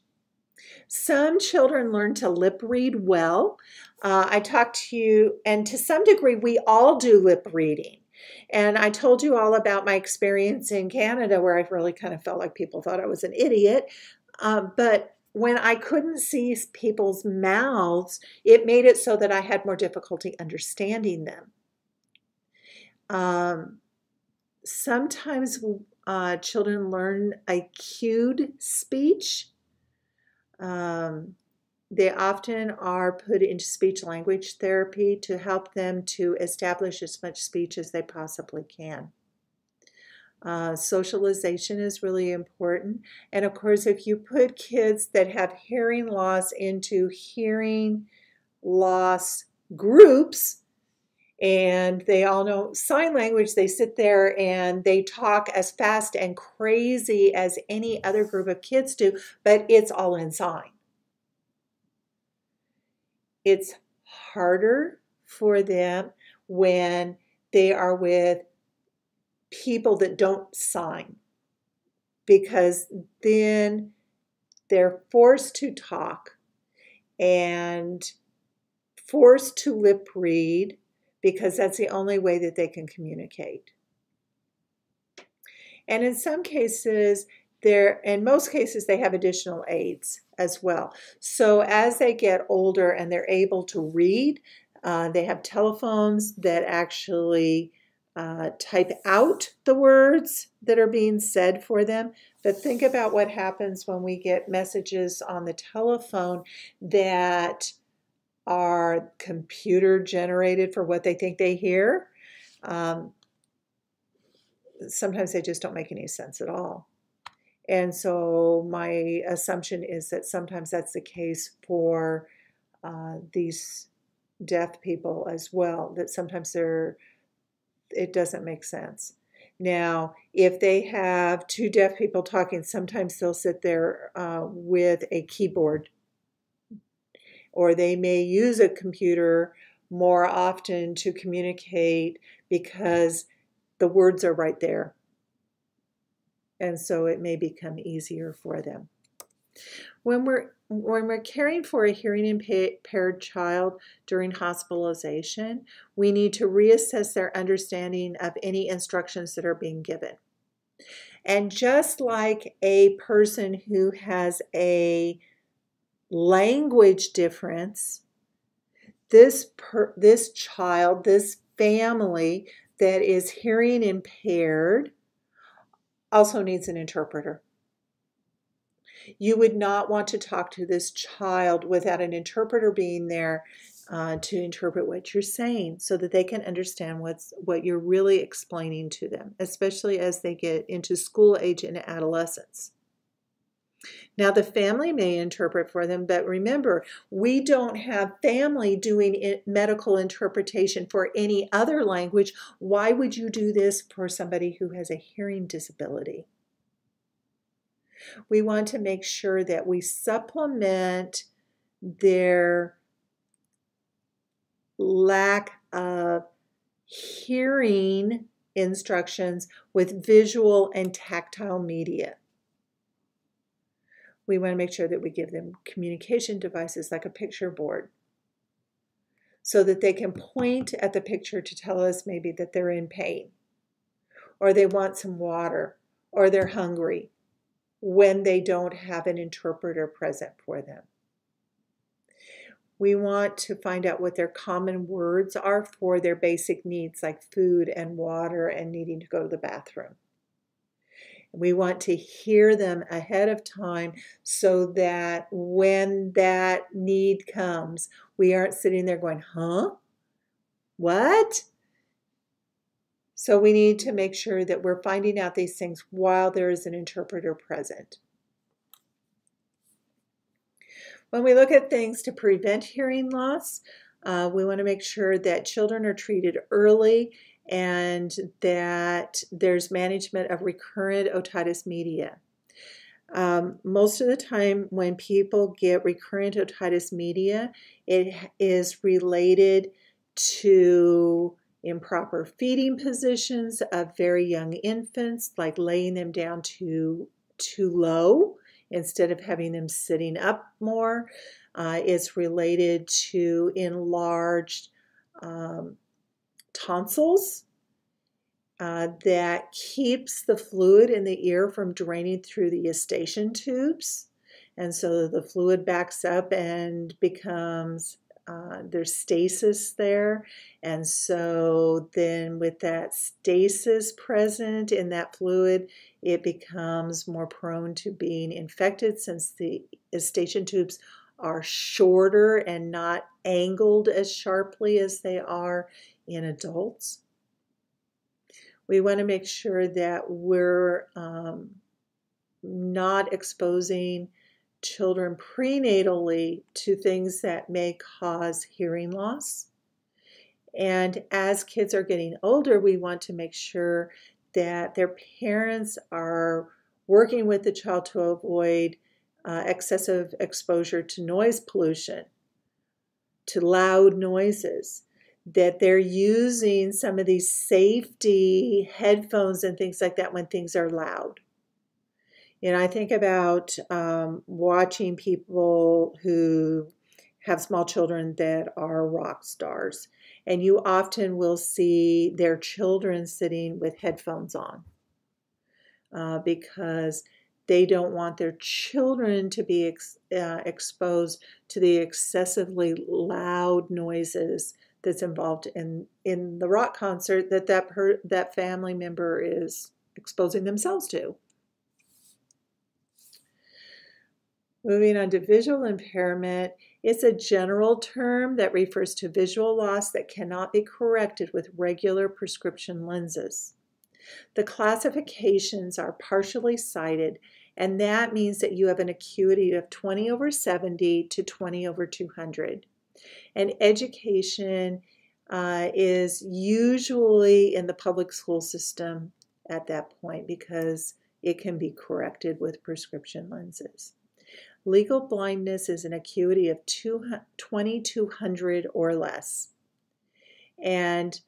Some children learn to lip read well. I talked to you, and to some degree, we all do lip reading. And I told you all about my experience in Canada where I really kind of felt like people thought I was an idiot. But when I couldn't see people's mouths, it made it so that I had more difficulty understanding them. Sometimes children learn a cued speech. They often are put into speech language therapy to help them to establish as much speech as they possibly can. Socialization is really important. And of course, if you put kids that have hearing loss into hearing loss groups, and they all know sign language, they sit there and they talk as fast and crazy as any other group of kids do, but it's all in sign. It's harder for them when they are with people that don't sign, because then they're forced to talk and forced to lip read because that's the only way that they can communicate. And in some cases, in most cases, they have additional aids as well. So as they get older and they're able to read, they have telephones that actually type out the words that are being said for them. But think about what happens when we get messages on the telephone that are computer generated for what they think they hear. Sometimes they just don't make any sense at all. And so my assumption is that sometimes that's the case for these deaf people as well, that sometimes it doesn't make sense. Now, if they have two deaf people talking, sometimes they'll sit there with a keyboard, or they may use a computer more often to communicate because the words are right there. And so it may become easier for them. When we're caring for a hearing impaired child during hospitalization, we need to reassess their understanding of any instructions that are being given. And just like a person who has a language difference, this child, this family that is hearing impaired also needs an interpreter. You would not want to talk to this child without an interpreter being there to interpret what you're saying so that they can understand what you're really explaining to them, especially as they get into school age and adolescence. Now, the family may interpret for them, but remember, we don't have family doing medical interpretation for any other language. Why would you do this for somebody who has a hearing disability? We want to make sure that we supplement their lack of hearing instructions with visual and tactile media. We want to make sure that we give them communication devices like a picture board so that they can point at the picture to tell us maybe that they're in pain or they want some water or they're hungry when they don't have an interpreter present for them. We want to find out what their common words are for their basic needs like food and water and needing to go to the bathroom. We want to hear them ahead of time so that when that need comes, we aren't sitting there going, huh? What? So we need to make sure that we're finding out these things while there is an interpreter present. When we look at things to prevent hearing loss, we want to make sure that children are treated early and that there's management of recurrent otitis media. Most of the time when people get recurrent otitis media, it is related to improper feeding positions of very young infants, like laying them down too low instead of having them sitting up more. It's related to enlarged tonsils that keeps the fluid in the ear from draining through the eustachian tubes. And so the fluid backs up and becomes, there's stasis there. And so then with that stasis present in that fluid, it becomes more prone to being infected since the eustachian tubes are shorter and not angled as sharply as they are in adults. We want to make sure that we're not exposing children prenatally to things that may cause hearing loss. And as kids are getting older, we want to make sure that their parents are working with the child to avoid excessive exposure to noise pollution, to loud noises, that they're using some of these safety headphones and things like that when things are loud. And I think about watching people who have small children that are rock stars. And you often will see their children sitting with headphones on because they don't want their children to be exposed to the excessively loud noises that's involved in the rock concert that family member is exposing themselves to. Moving on to visual impairment, it's a general term that refers to visual loss that cannot be corrected with regular prescription lenses. The classifications are partially sighted, and that means that you have an acuity of 20/70 to 20/200. And education is usually in the public school system at that point because it can be corrected with prescription lenses. Legal blindness is an acuity of 20/200 or less. And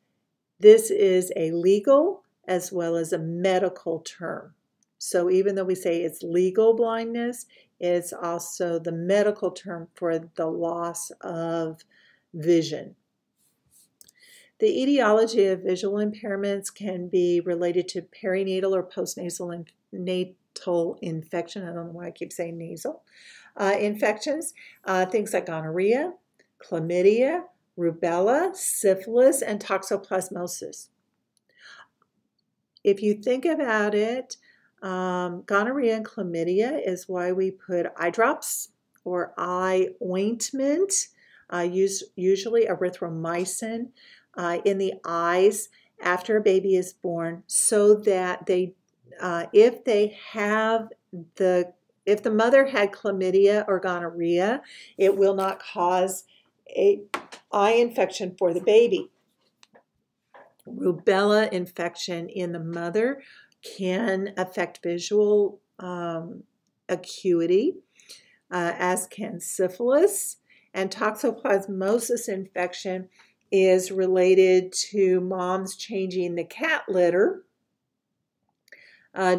this is a legal as well as a medical term. So even though we say it's legal blindness, it's also the medical term for the loss of vision. The etiology of visual impairments can be related to perinatal or postnasal natal infection. I don't know why I keep saying nasal. Infections, things like gonorrhea, chlamydia, rubella, syphilis, and toxoplasmosis. If you think about it, gonorrhea and chlamydia is why we put eye drops or eye ointment, usually erythromycin, in the eyes after a baby is born, so that they, if the mother had chlamydia or gonorrhea, it will not cause an eye infection for the baby. Rubella infection in the mother can affect visual acuity, as can syphilis. And toxoplasmosis infection is related to moms changing the cat litter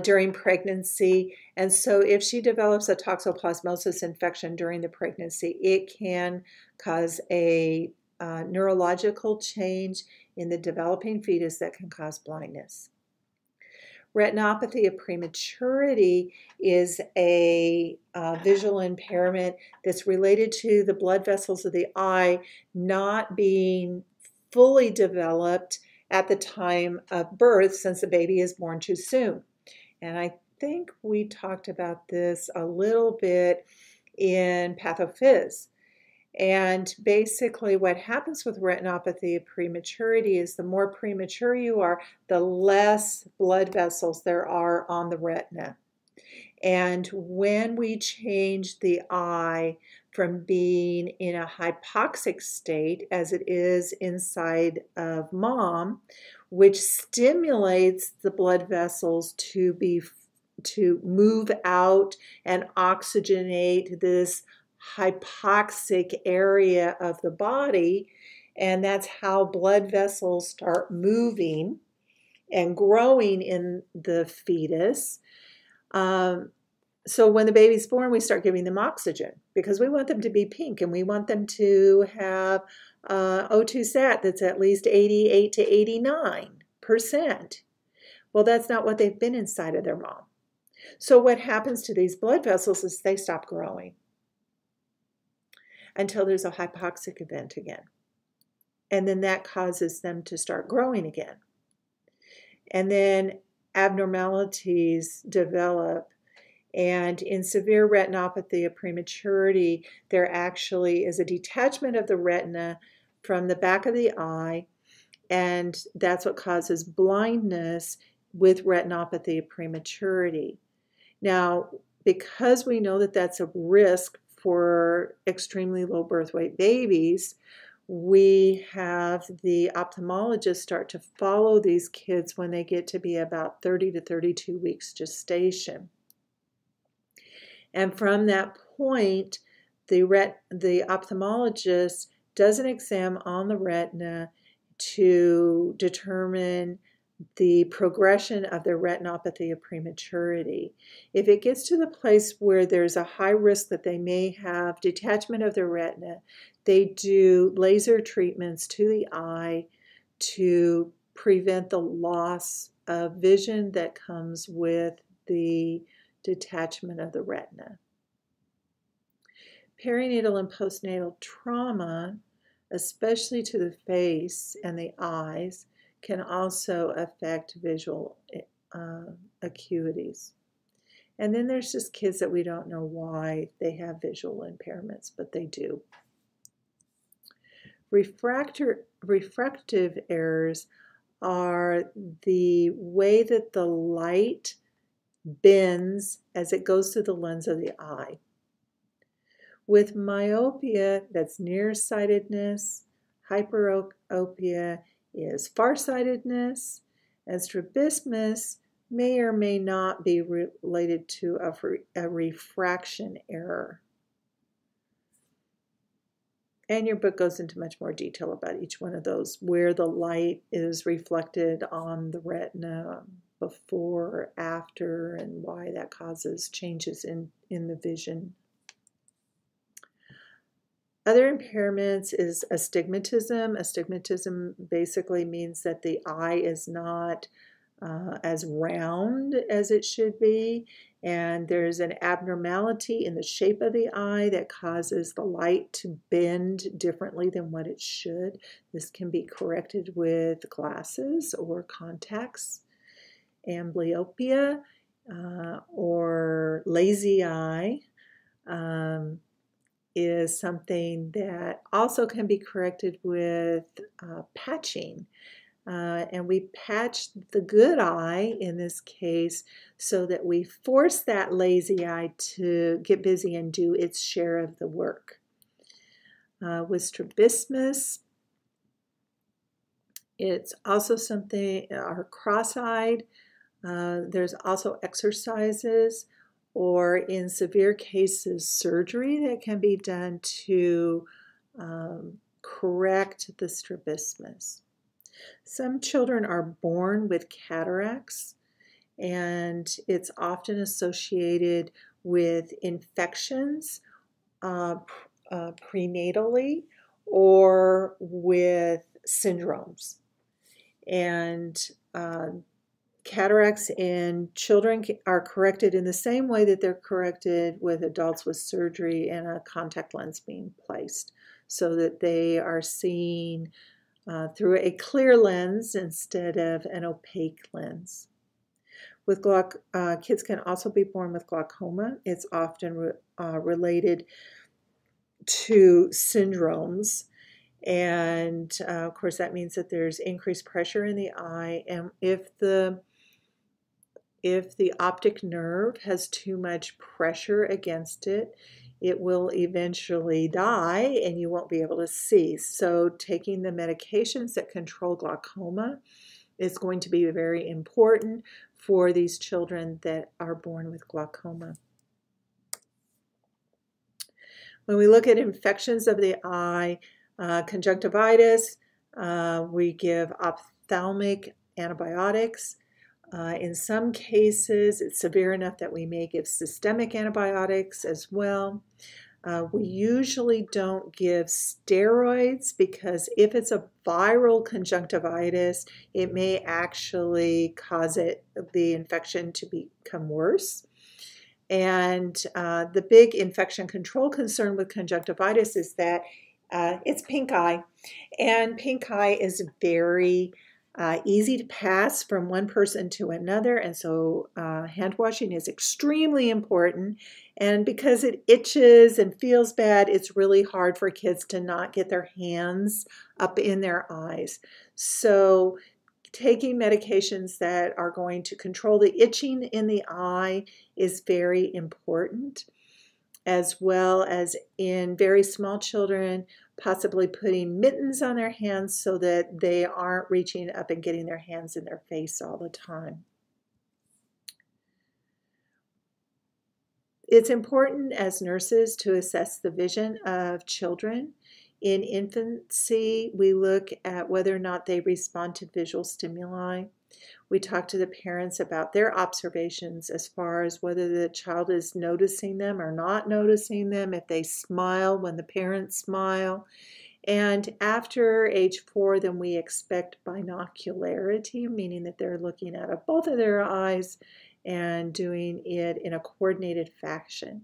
during pregnancy. And so if she develops a toxoplasmosis infection during the pregnancy, it can cause a neurological change in the developing fetus that can cause blindness. Retinopathy of prematurity is a visual impairment that's related to the blood vessels of the eye not being fully developed at the time of birth, since the baby is born too soon. And I think we talked about this a little bit in PathoPhys. And basically what happens with retinopathy of prematurity is the more premature you are, the less blood vessels there are on the retina. And when we change the eye from being in a hypoxic state, as it is inside of mom, which stimulates the blood vessels to move out and oxygenate this hypoxic area of the body, and that's how blood vessels start moving and growing in the fetus. So when the baby's born, we start giving them oxygen because we want them to be pink and we want them to have O2 sat that's at least 88 to 89%. Well, that's not what they've been inside of their mom. So what happens to these blood vessels is they stop growing until there's a hypoxic event again. And then that causes them to start growing again. And then abnormalities develop. And in severe retinopathy of prematurity, there actually is a detachment of the retina from the back of the eye, and that's what causes blindness with retinopathy of prematurity. Now, because we know that that's a risk for extremely low birth weight babies, we have the ophthalmologists start to follow these kids when they get to be about 30 to 32 weeks gestation. And from that point, the ophthalmologist does an exam on the retina to determine the progression of their retinopathy of prematurity. If it gets to the place where there's a high risk that they may have detachment of their retina, they do laser treatments to the eye to prevent the loss of vision that comes with the detachment of the retina. Perinatal and postnatal trauma, especially to the face and the eyes, can also affect visual acuities. And then there's just kids that we don't know why they have visual impairments, but they do. Refractive errors are the way that the light bends as it goes through the lens of the eye. With myopia, that's nearsightedness. Hyperopia is farsightedness, and strabismus may or may not be related to a refraction error. And your book goes into much more detail about each one of those, where the light is reflected on the retina before or after, and why that causes changes in the vision. Other impairments is astigmatism. Astigmatism basically means that the eye is not as round as it should be, and there's an abnormality in the shape of the eye that causes the light to bend differently than what it should. This can be corrected with glasses or contacts. Amblyopia or lazy eye is something that also can be corrected with patching. And we patch the good eye in this case so that we force that lazy eye to get busy and do its share of the work. With strabismus, it's also something, or cross-eyed, there's also exercises or in severe cases surgery that can be done to correct the strabismus. Some children are born with cataracts, and it's often associated with infections prenatally or with syndromes. And cataracts in children are corrected in the same way that they're corrected with adults with surgery and a contact lens being placed, so that they are seeing through a clear lens instead of an opaque lens. With kids can also be born with glaucoma. It's often related to syndromes, and of course that means that there's increased pressure in the eye, and if the optic nerve has too much pressure against it, it will eventually die and you won't be able to see. So taking the medications that control glaucoma is going to be very important for these children that are born with glaucoma. When we look at infections of the eye, conjunctivitis, we give ophthalmic antibiotics. In some cases, it's severe enough that we may give systemic antibiotics as well. We usually don't give steroids because if it's a viral conjunctivitis, it may actually cause the infection to become worse. And the big infection control concern with conjunctivitis is that it's pink eye, and pink eye is very easy to pass from one person to another, and so hand washing is extremely important. And because it itches and feels bad, it's really hard for kids to not get their hands up in their eyes. So taking medications that are going to control the itching in the eye is very important, as well as in very small children, possibly putting mittens on their hands so that they aren't reaching up and getting their hands in their face all the time. It's important as nurses to assess the vision of children. In infancy, we look at whether or not they respond to visual stimuli. We talk to the parents about their observations as far as whether the child is noticing them or not noticing them, if they smile when the parents smile. And after age 4, then we expect binocularity, meaning that they're looking out of both of their eyes and doing it in a coordinated fashion.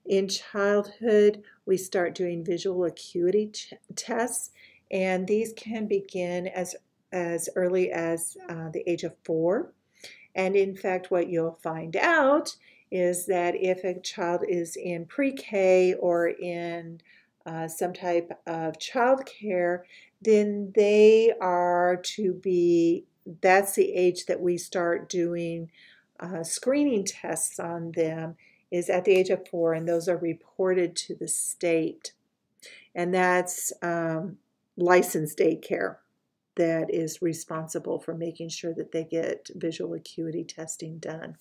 In childhood, we start doing visual acuity tests, and these can begin as early as the age of 4. And in fact, what you'll find out is that if a child is in pre-K or in some type of childcare, then they are to be, that's the age that we start doing screening tests on them, is at the age of 4, and those are reported to the state. And that's licensed daycare that is responsible for making sure that they get visual acuity testing done.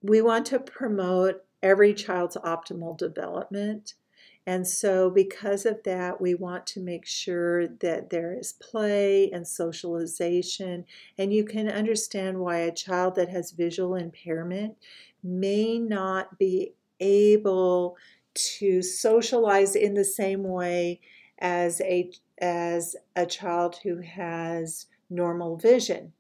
We want to promote every child's optimal development. And so because of that, we want to make sure that there is play and socialization. And you can understand why a child that has visual impairment may not be able to socialize in the same way as a as a child who has normal vision.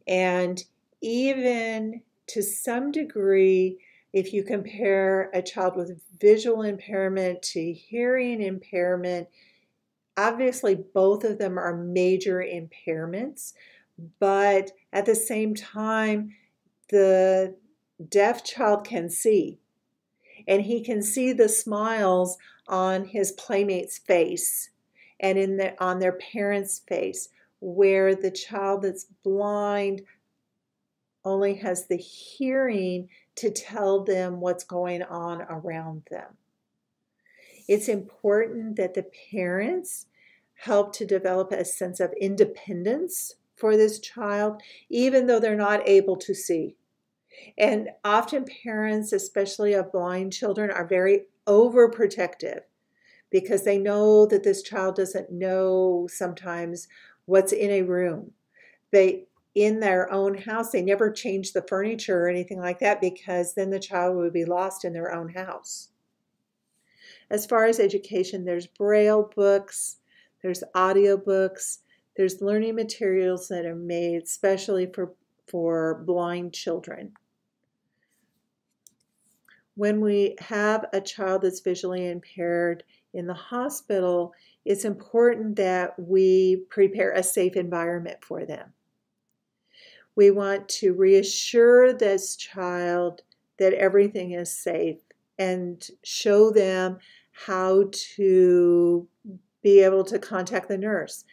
And even to some degree, if you compare a child with visual impairment to hearing impairment, obviously both of them are major impairments, but at the same time, the deaf child can see, and he can see the smiles on his playmate's face and on their parents' face, where the child that's blind only has the hearing to tell them what's going on around them. It's important that the parents help to develop a sense of independence for this child, even though they're not able to see. And often parents, especially of blind children, are very overprotective because they know that this child doesn't know sometimes what's in a room. In their own house, they never change the furniture or anything like that because then the child would be lost in their own house. As far as education, there's Braille books, there's audio books, there's learning materials that are made especially for blind children. When we have a child that's visually impaired in the hospital, it's important that we prepare a safe environment for them. We want to reassure this child that everything is safe and show them how to be able to contact the nurse,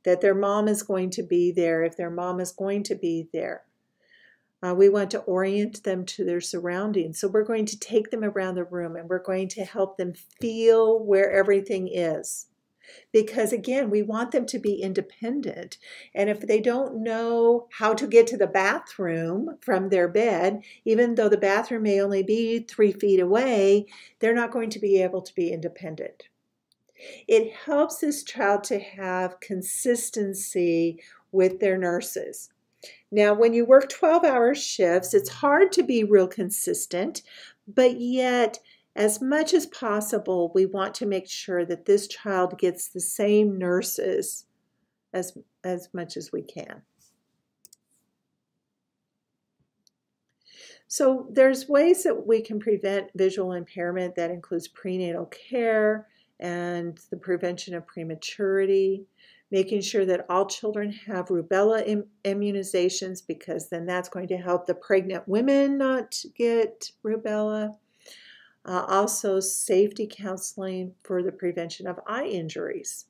that their mom is going to be there if their mom is going to be there. We want to orient them to their surroundings. So we're going to take them around the room and we're going to help them feel where everything is. Because again, we want them to be independent. And if they don't know how to get to the bathroom from their bed, even though the bathroom may only be 3 feet away, they're not going to be able to be independent. It helps this child to have consistency with their nurses. Now, when you work 12-hour shifts, it's hard to be real consistent, but yet, as much as possible, we want to make sure that this child gets the same nurses as much as we can. So there's ways that we can prevent visual impairment that includes prenatal care and the prevention of prematurity, making sure that all children have rubella immunizations because then that's going to help the pregnant women not get rubella. Also, safety counseling for the prevention of eye injuries.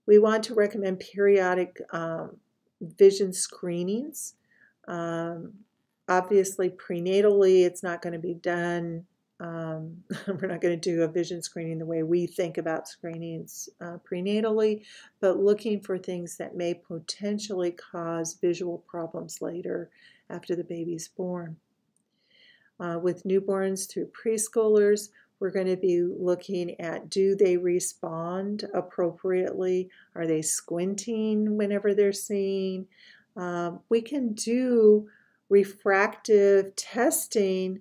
We want to recommend periodic vision screenings. Obviously, prenatally, it's not going to be done. We're not going to do a vision screening the way we think about screenings prenatally, but looking for things that may potentially cause visual problems later after the baby's born. With newborns through preschoolers, we're going to be looking at, do they respond appropriately? Are they squinting whenever they're seeing? We can do refractive testing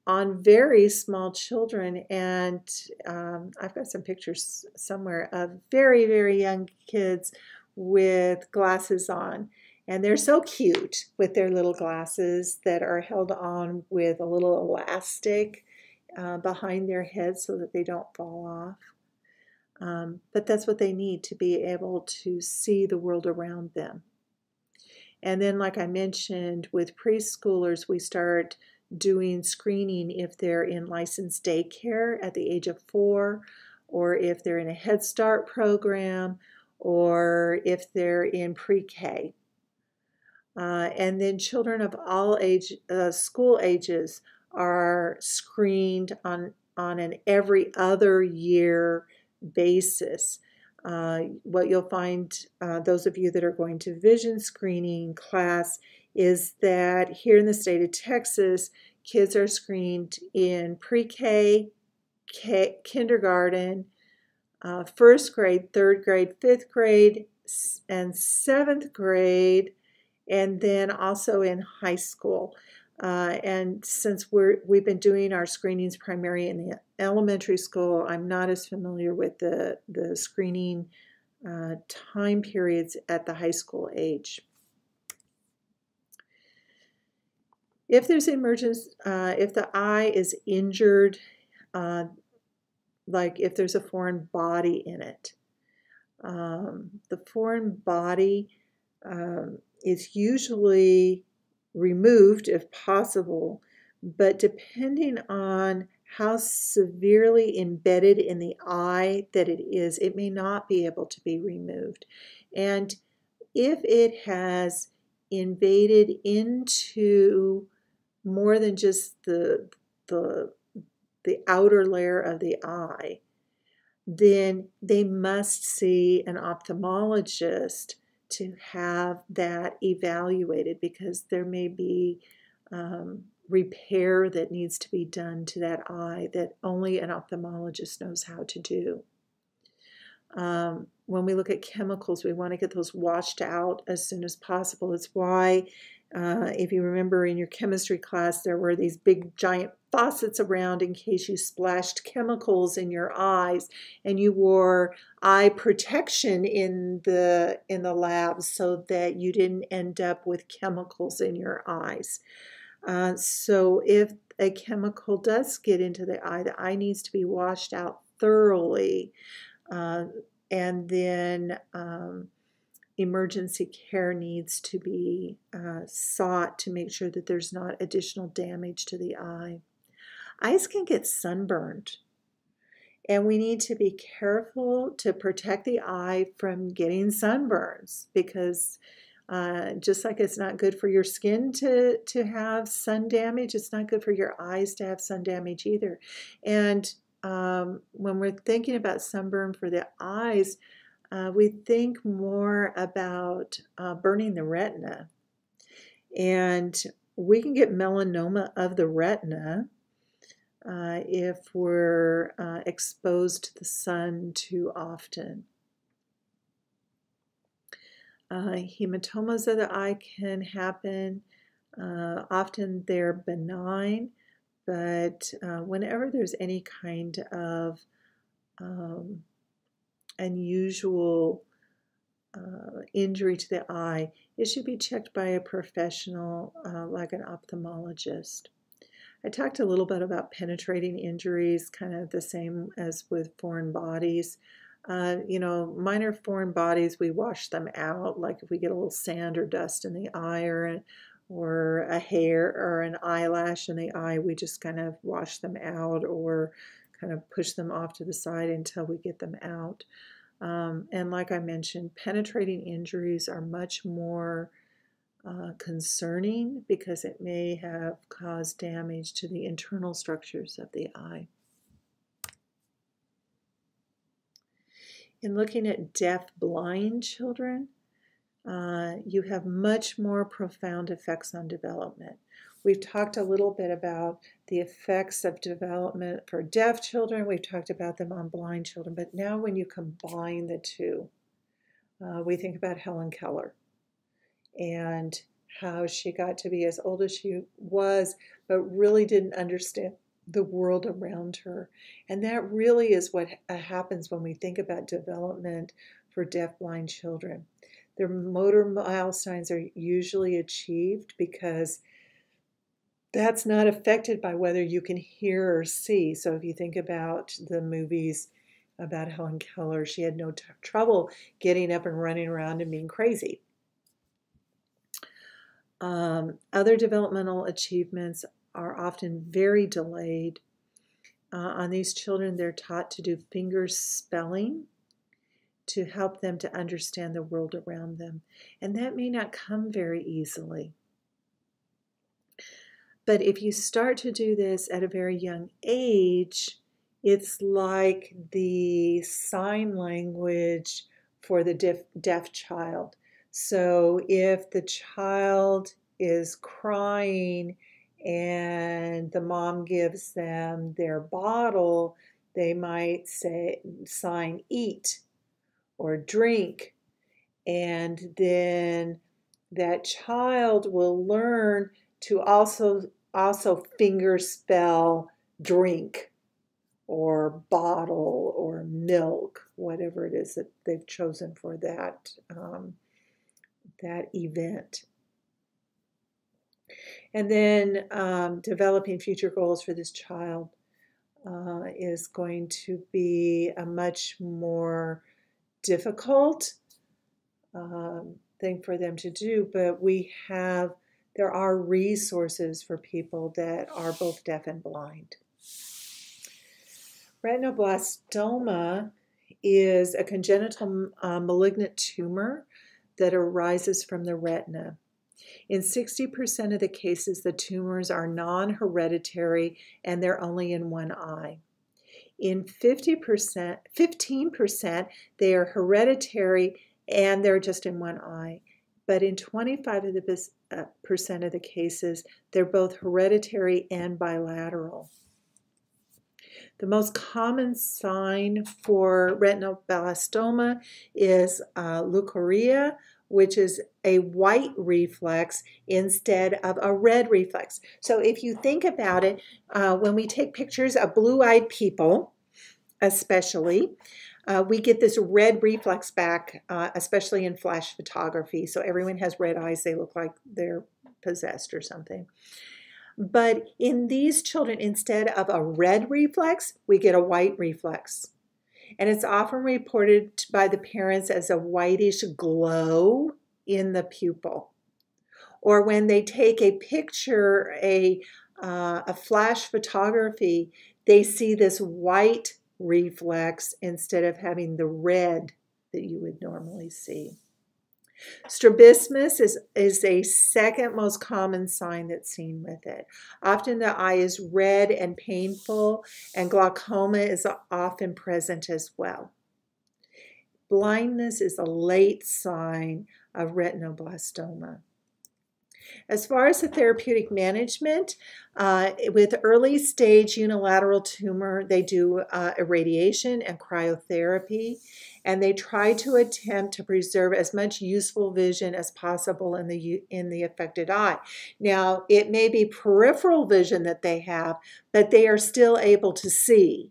on very small children, and I've got some pictures somewhere of very, very young kids with glasses on. And they're so cute with their little glasses that are held on with a little elastic behind their head so that they don't fall off. But that's what they need to be able to see the world around them. And then, like I mentioned, with preschoolers, we start doing screening if they're in licensed daycare at the age of 4, or if they're in a Head Start program, or if they're in pre-K. And then children of all school ages are screened on an every other year basis. What you'll find, those of you that are going to vision screening class, is that here in the state of Texas, kids are screened in pre-K, kindergarten, 1st grade, 3rd grade, 5th grade, and 7th grade, and then also in high school. And since we've been doing our screenings primarily in the elementary school, I'm not as familiar with the screening time periods at the high school age. If there's emergence, if the eye is injured, like if there's a foreign body in it, the foreign body is usually removed if possible, but depending on how severely embedded in the eye that it is, it may not be able to be removed. And if it has invaded into more than just the outer layer of the eye, then they must see an ophthalmologist to have that evaluated, because there may be repair that needs to be done to that eye that only an ophthalmologist knows how to do. When we look at chemicals, we want to get those washed out as soon as possible. It's why, if you remember in your chemistry class, there were these big giant faucets around in case you splashed chemicals in your eyes, and you wore eye protection in the lab so that you didn't end up with chemicals in your eyes. So if a chemical does get into the eye needs to be washed out thoroughly. And then emergency care needs to be sought to make sure that there's not additional damage to the eye. Eyes can get sunburned, and we need to be careful to protect the eye from getting sunburns, because just like it's not good for your skin to have sun damage, it's not good for your eyes to have sun damage either. And when we're thinking about sunburn for the eyes, we think more about burning the retina. And we can get melanoma of the retina if we're exposed to the sun too often. Hematomas of the eye can happen. Often they're benign, but whenever there's any kind of unusual injury to the eye, it should be checked by a professional like an ophthalmologist. I talked a little bit about penetrating injuries, kind of the same as with foreign bodies. Minor foreign bodies, we wash them out. Like if we get a little sand or dust in the eye, or a hair or an eyelash in the eye, we just kind of wash them out or kind of push them off to the side until we get them out. And like I mentioned, penetrating injuries are much more concerning because it may have caused damage to the internal structures of the eye. In looking at deaf-blind children, you have much more profound effects on development. We've talked a little bit about the effects of development for deaf children. We've talked about them on blind children. But now when you combine the two, we think about Helen Keller and how she got to be as old as she was, but really didn't understand the world around her. And that really is what happens when we think about development for deaf-blind children. Their motor milestones are usually achieved because that's not affected by whether you can hear or see. So if you think about the movies about Helen Keller, she had no trouble getting up and running around and being crazy. Other developmental achievements are often very delayed. On these children, they're taught to do finger spelling to help them to understand the world around them. And that may not come very easily. But if you start to do this at a very young age, it's like the sign language for the deaf child. So if the child is crying and the mom gives them their bottle, they might sign eat or drink, and then that child will learn to also finger spell drink or bottle or milk, whatever it is that they've chosen for that that event. And then developing future goals for this child is going to be a much more difficult thing for them to do, but there are resources for people that are both deaf and blind. Retinoblastoma is a congenital malignant tumor that arises from the retina. In 60% of the cases, the tumors are non-hereditary and they're only in one eye. In 15%, they are hereditary and they're just in one eye. But in 25% of the cases, they're both hereditary and bilateral. The most common sign for retinoblastoma is leukorrhea, which is a white reflex instead of a red reflex. So if you think about it, when we take pictures of blue-eyed people, especially, we get this red reflex back, especially in flash photography. So everyone has red eyes. They look like they're possessed or something. But in these children, instead of a red reflex, we get a white reflex. And it's often reported by the parents as a whitish glow in the pupil. Or when they take a picture, a flash photography, they see this white reflex instead of having the red that you would normally see. Strabismus is a second most common sign that's seen with it. Often the eye is red and painful, and glaucoma is often present as well. Blindness is a late sign of retinoblastoma. As far as the therapeutic management, with early stage unilateral tumor, they do irradiation and cryotherapy, and they try to attempt to preserve as much useful vision as possible in the affected eye. Now, it may be peripheral vision that they have, but they are still able to see,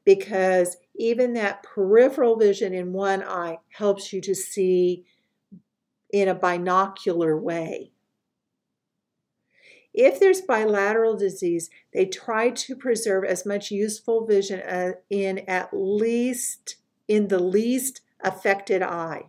because even that peripheral vision in one eye helps you to see in a binocular way. If there's bilateral disease, they try to preserve as much useful vision in the least affected eye.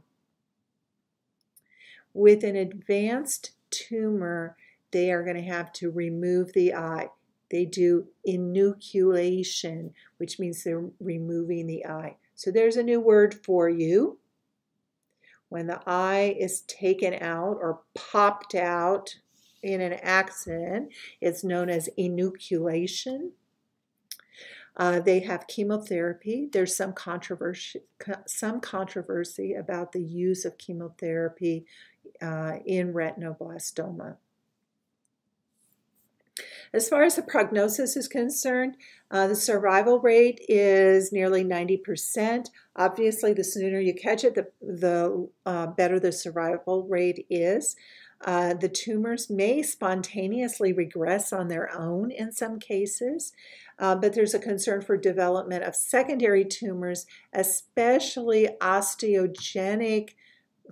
With an advanced tumor, they are going to have to remove the eye. They do enucleation, which means they're removing the eye. So there's a new word for you. When the eye is taken out or popped out in an accident, it's known as enucleation. They have chemotherapy. There's some controversy about the use of chemotherapy in retinoblastoma. As far as the prognosis is concerned, the survival rate is nearly 90%. Obviously, the sooner you catch it, the better the survival rate is. The tumors may spontaneously regress on their own in some cases, but there's a concern for development of secondary tumors, especially osteogenic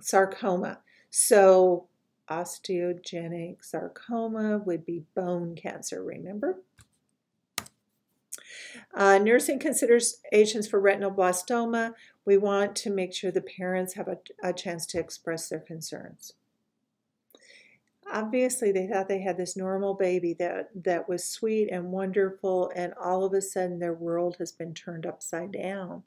sarcoma. So osteogenic sarcoma would be bone cancer, remember? Nursing considerations for retinoblastoma. We want to make sure the parents have a chance to express their concerns. Obviously, they thought they had this normal baby that was sweet and wonderful, and all of a sudden their world has been turned upside down.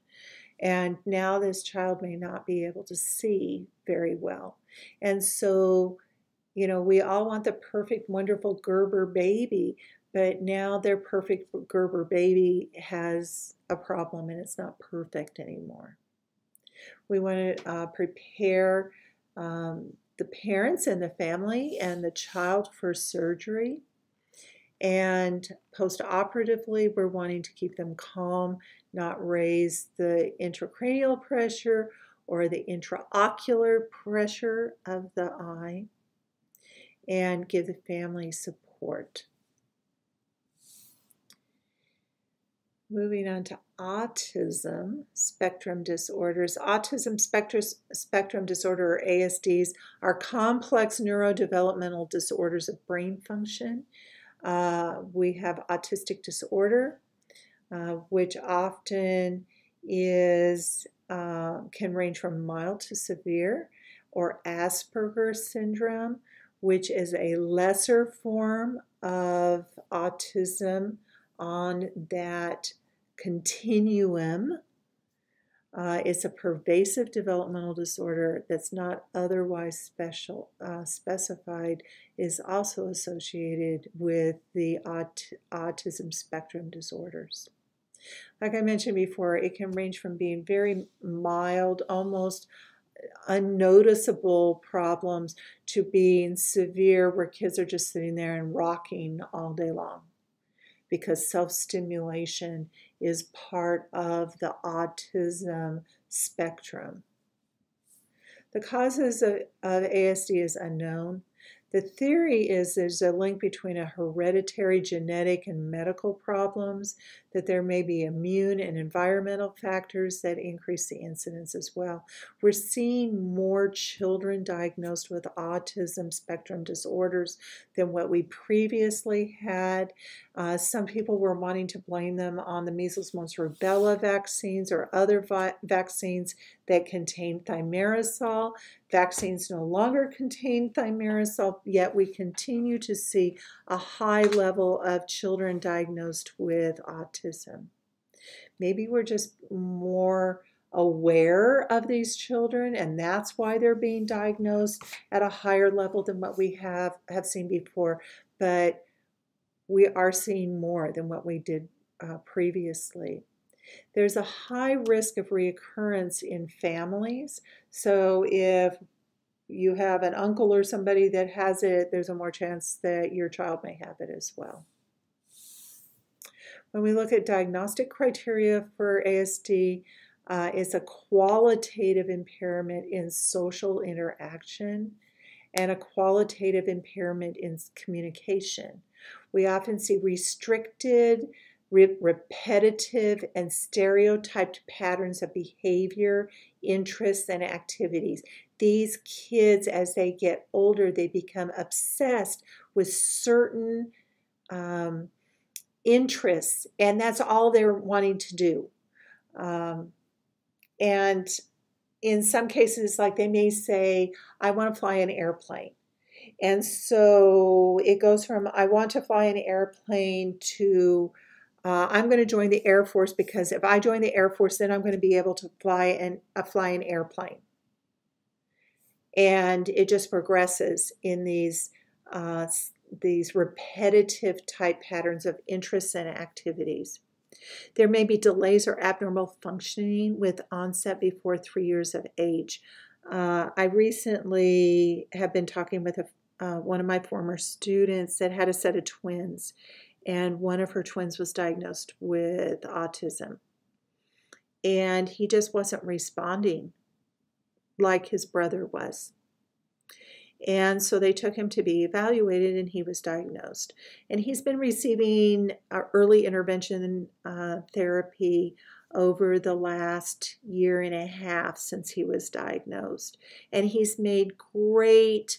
And now this child may not be able to see very well. And so, you know, we all want the perfect, wonderful Gerber baby, but now their perfect Gerber baby has a problem and it's not perfect anymore. We want to prepare the parents and the family and the child for surgery. And post-operatively, we're wanting to keep them calm, not raise the intracranial pressure or the intraocular pressure of the eye. and give the family support. Moving on to autism spectrum disorders. Autism spectrum disorder, or ASDs, are complex neurodevelopmental disorders of brain function. We have autistic disorder, which often can range from mild to severe, or Asperger's syndrome, which is a lesser form of autism on that continuum. It's a pervasive developmental disorder that's not otherwise specified, is also associated with the autism spectrum disorders. Like I mentioned before, it can range from being very mild, almost unnoticeable problems, to being severe, where kids are just sitting there and rocking all day long, because self-stimulation is part of the autism spectrum. The causes of ASD is unknown. The theory is there's a link between a hereditary, genetic, and medical problems, that there may be immune and environmental factors that increase the incidence as well. We're seeing more children diagnosed with autism spectrum disorders than what we previously had. Some people were wanting to blame them on the measles, mumps, rubella vaccines or other vaccines that contain thimerosal. Vaccines no longer contain thimerosal, yet we continue to see a high level of children diagnosed with autism. Maybe we're just more aware of these children, and that's why they're being diagnosed at a higher level than what we have seen before. But we are seeing more than what we did previously. There's a high risk of reoccurrence in families. So if you have an uncle or somebody that has it, there's a more chance that your child may have it as well. When we look at diagnostic criteria for ASD, it's a qualitative impairment in social interaction and a qualitative impairment in communication. We often see restricted, repetitive, and stereotyped patterns of behavior, interests, and activities. These kids, as they get older, they become obsessed with certain interests, and that's all they're wanting to do. And in some cases, like they may say, I want to fly an airplane. And so it goes from, I want to fly an airplane to, I'm going to join the Air Force, because if I join the Air Force, then I'm going to be able to fly an airplane. And it just progresses in these repetitive type patterns of interests and activities. There may be delays or abnormal functioning with onset before 3 years of age. I recently have been talking with one of my former students that had a set of twins, and one of her twins was diagnosed with autism. And he just wasn't responding like his brother was. And so they took him to be evaluated, and he was diagnosed. And he's been receiving early intervention therapy over the last 1.5 years since he was diagnosed. And he's made great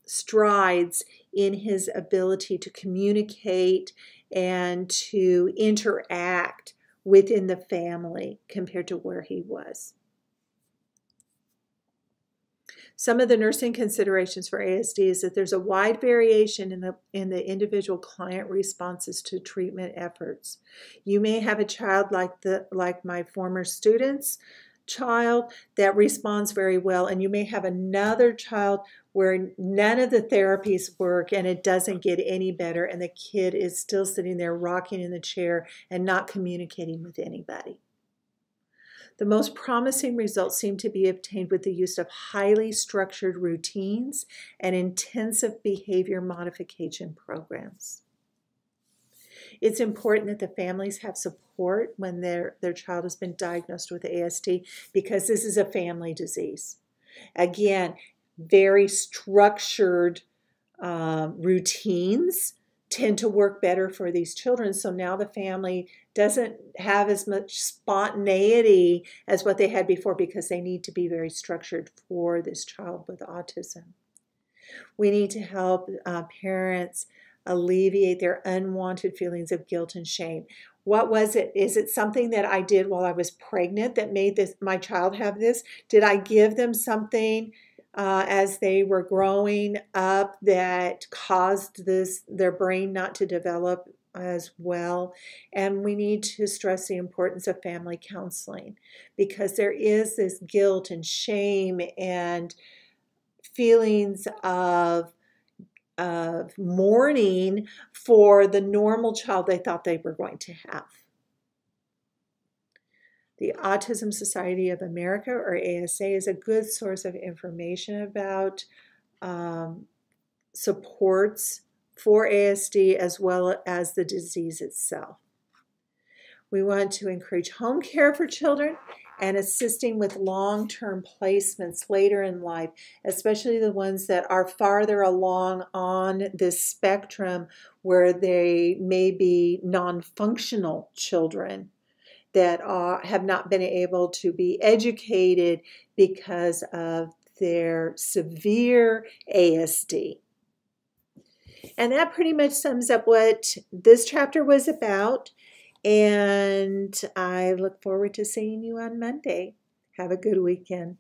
strides in his ability to communicate and to interact within the family compared to where he was. Some of the nursing considerations for ASD is that there's a wide variation in the individual client responses to treatment efforts. You may have a child like my former student's child that responds very well, and you may have another child where none of the therapies work and it doesn't get any better, and the kid is still sitting there rocking in the chair and not communicating with anybody. The most promising results seem to be obtained with the use of highly structured routines and intensive behavior modification programs. It's important that the families have support when their child has been diagnosed with ASD, because this is a family disease. Again, very structured routines tend to work better for these children. So now the family doesn't have as much spontaneity as what they had before because they need to be very structured for this child with autism. We need to help parents alleviate their unwanted feelings of guilt and shame. What was it? Is it something that I did while I was pregnant that made my child have this? Did I give them something as they were growing up that caused their brain not to develop as well? And we need to stress the importance of family counseling, because there is this guilt and shame and feelings of mourning for the normal child they thought they were going to have. The Autism Society of America, or ASA, is a good source of information about supports for ASD as well as the disease itself. We want to encourage home care for children and assisting with long-term placements later in life, especially the ones that are farther along on this spectrum where they may be non-functional children that have not been able to be educated because of their severe ASD. And that pretty much sums up what this chapter was about. And I look forward to seeing you on Monday. Have a good weekend.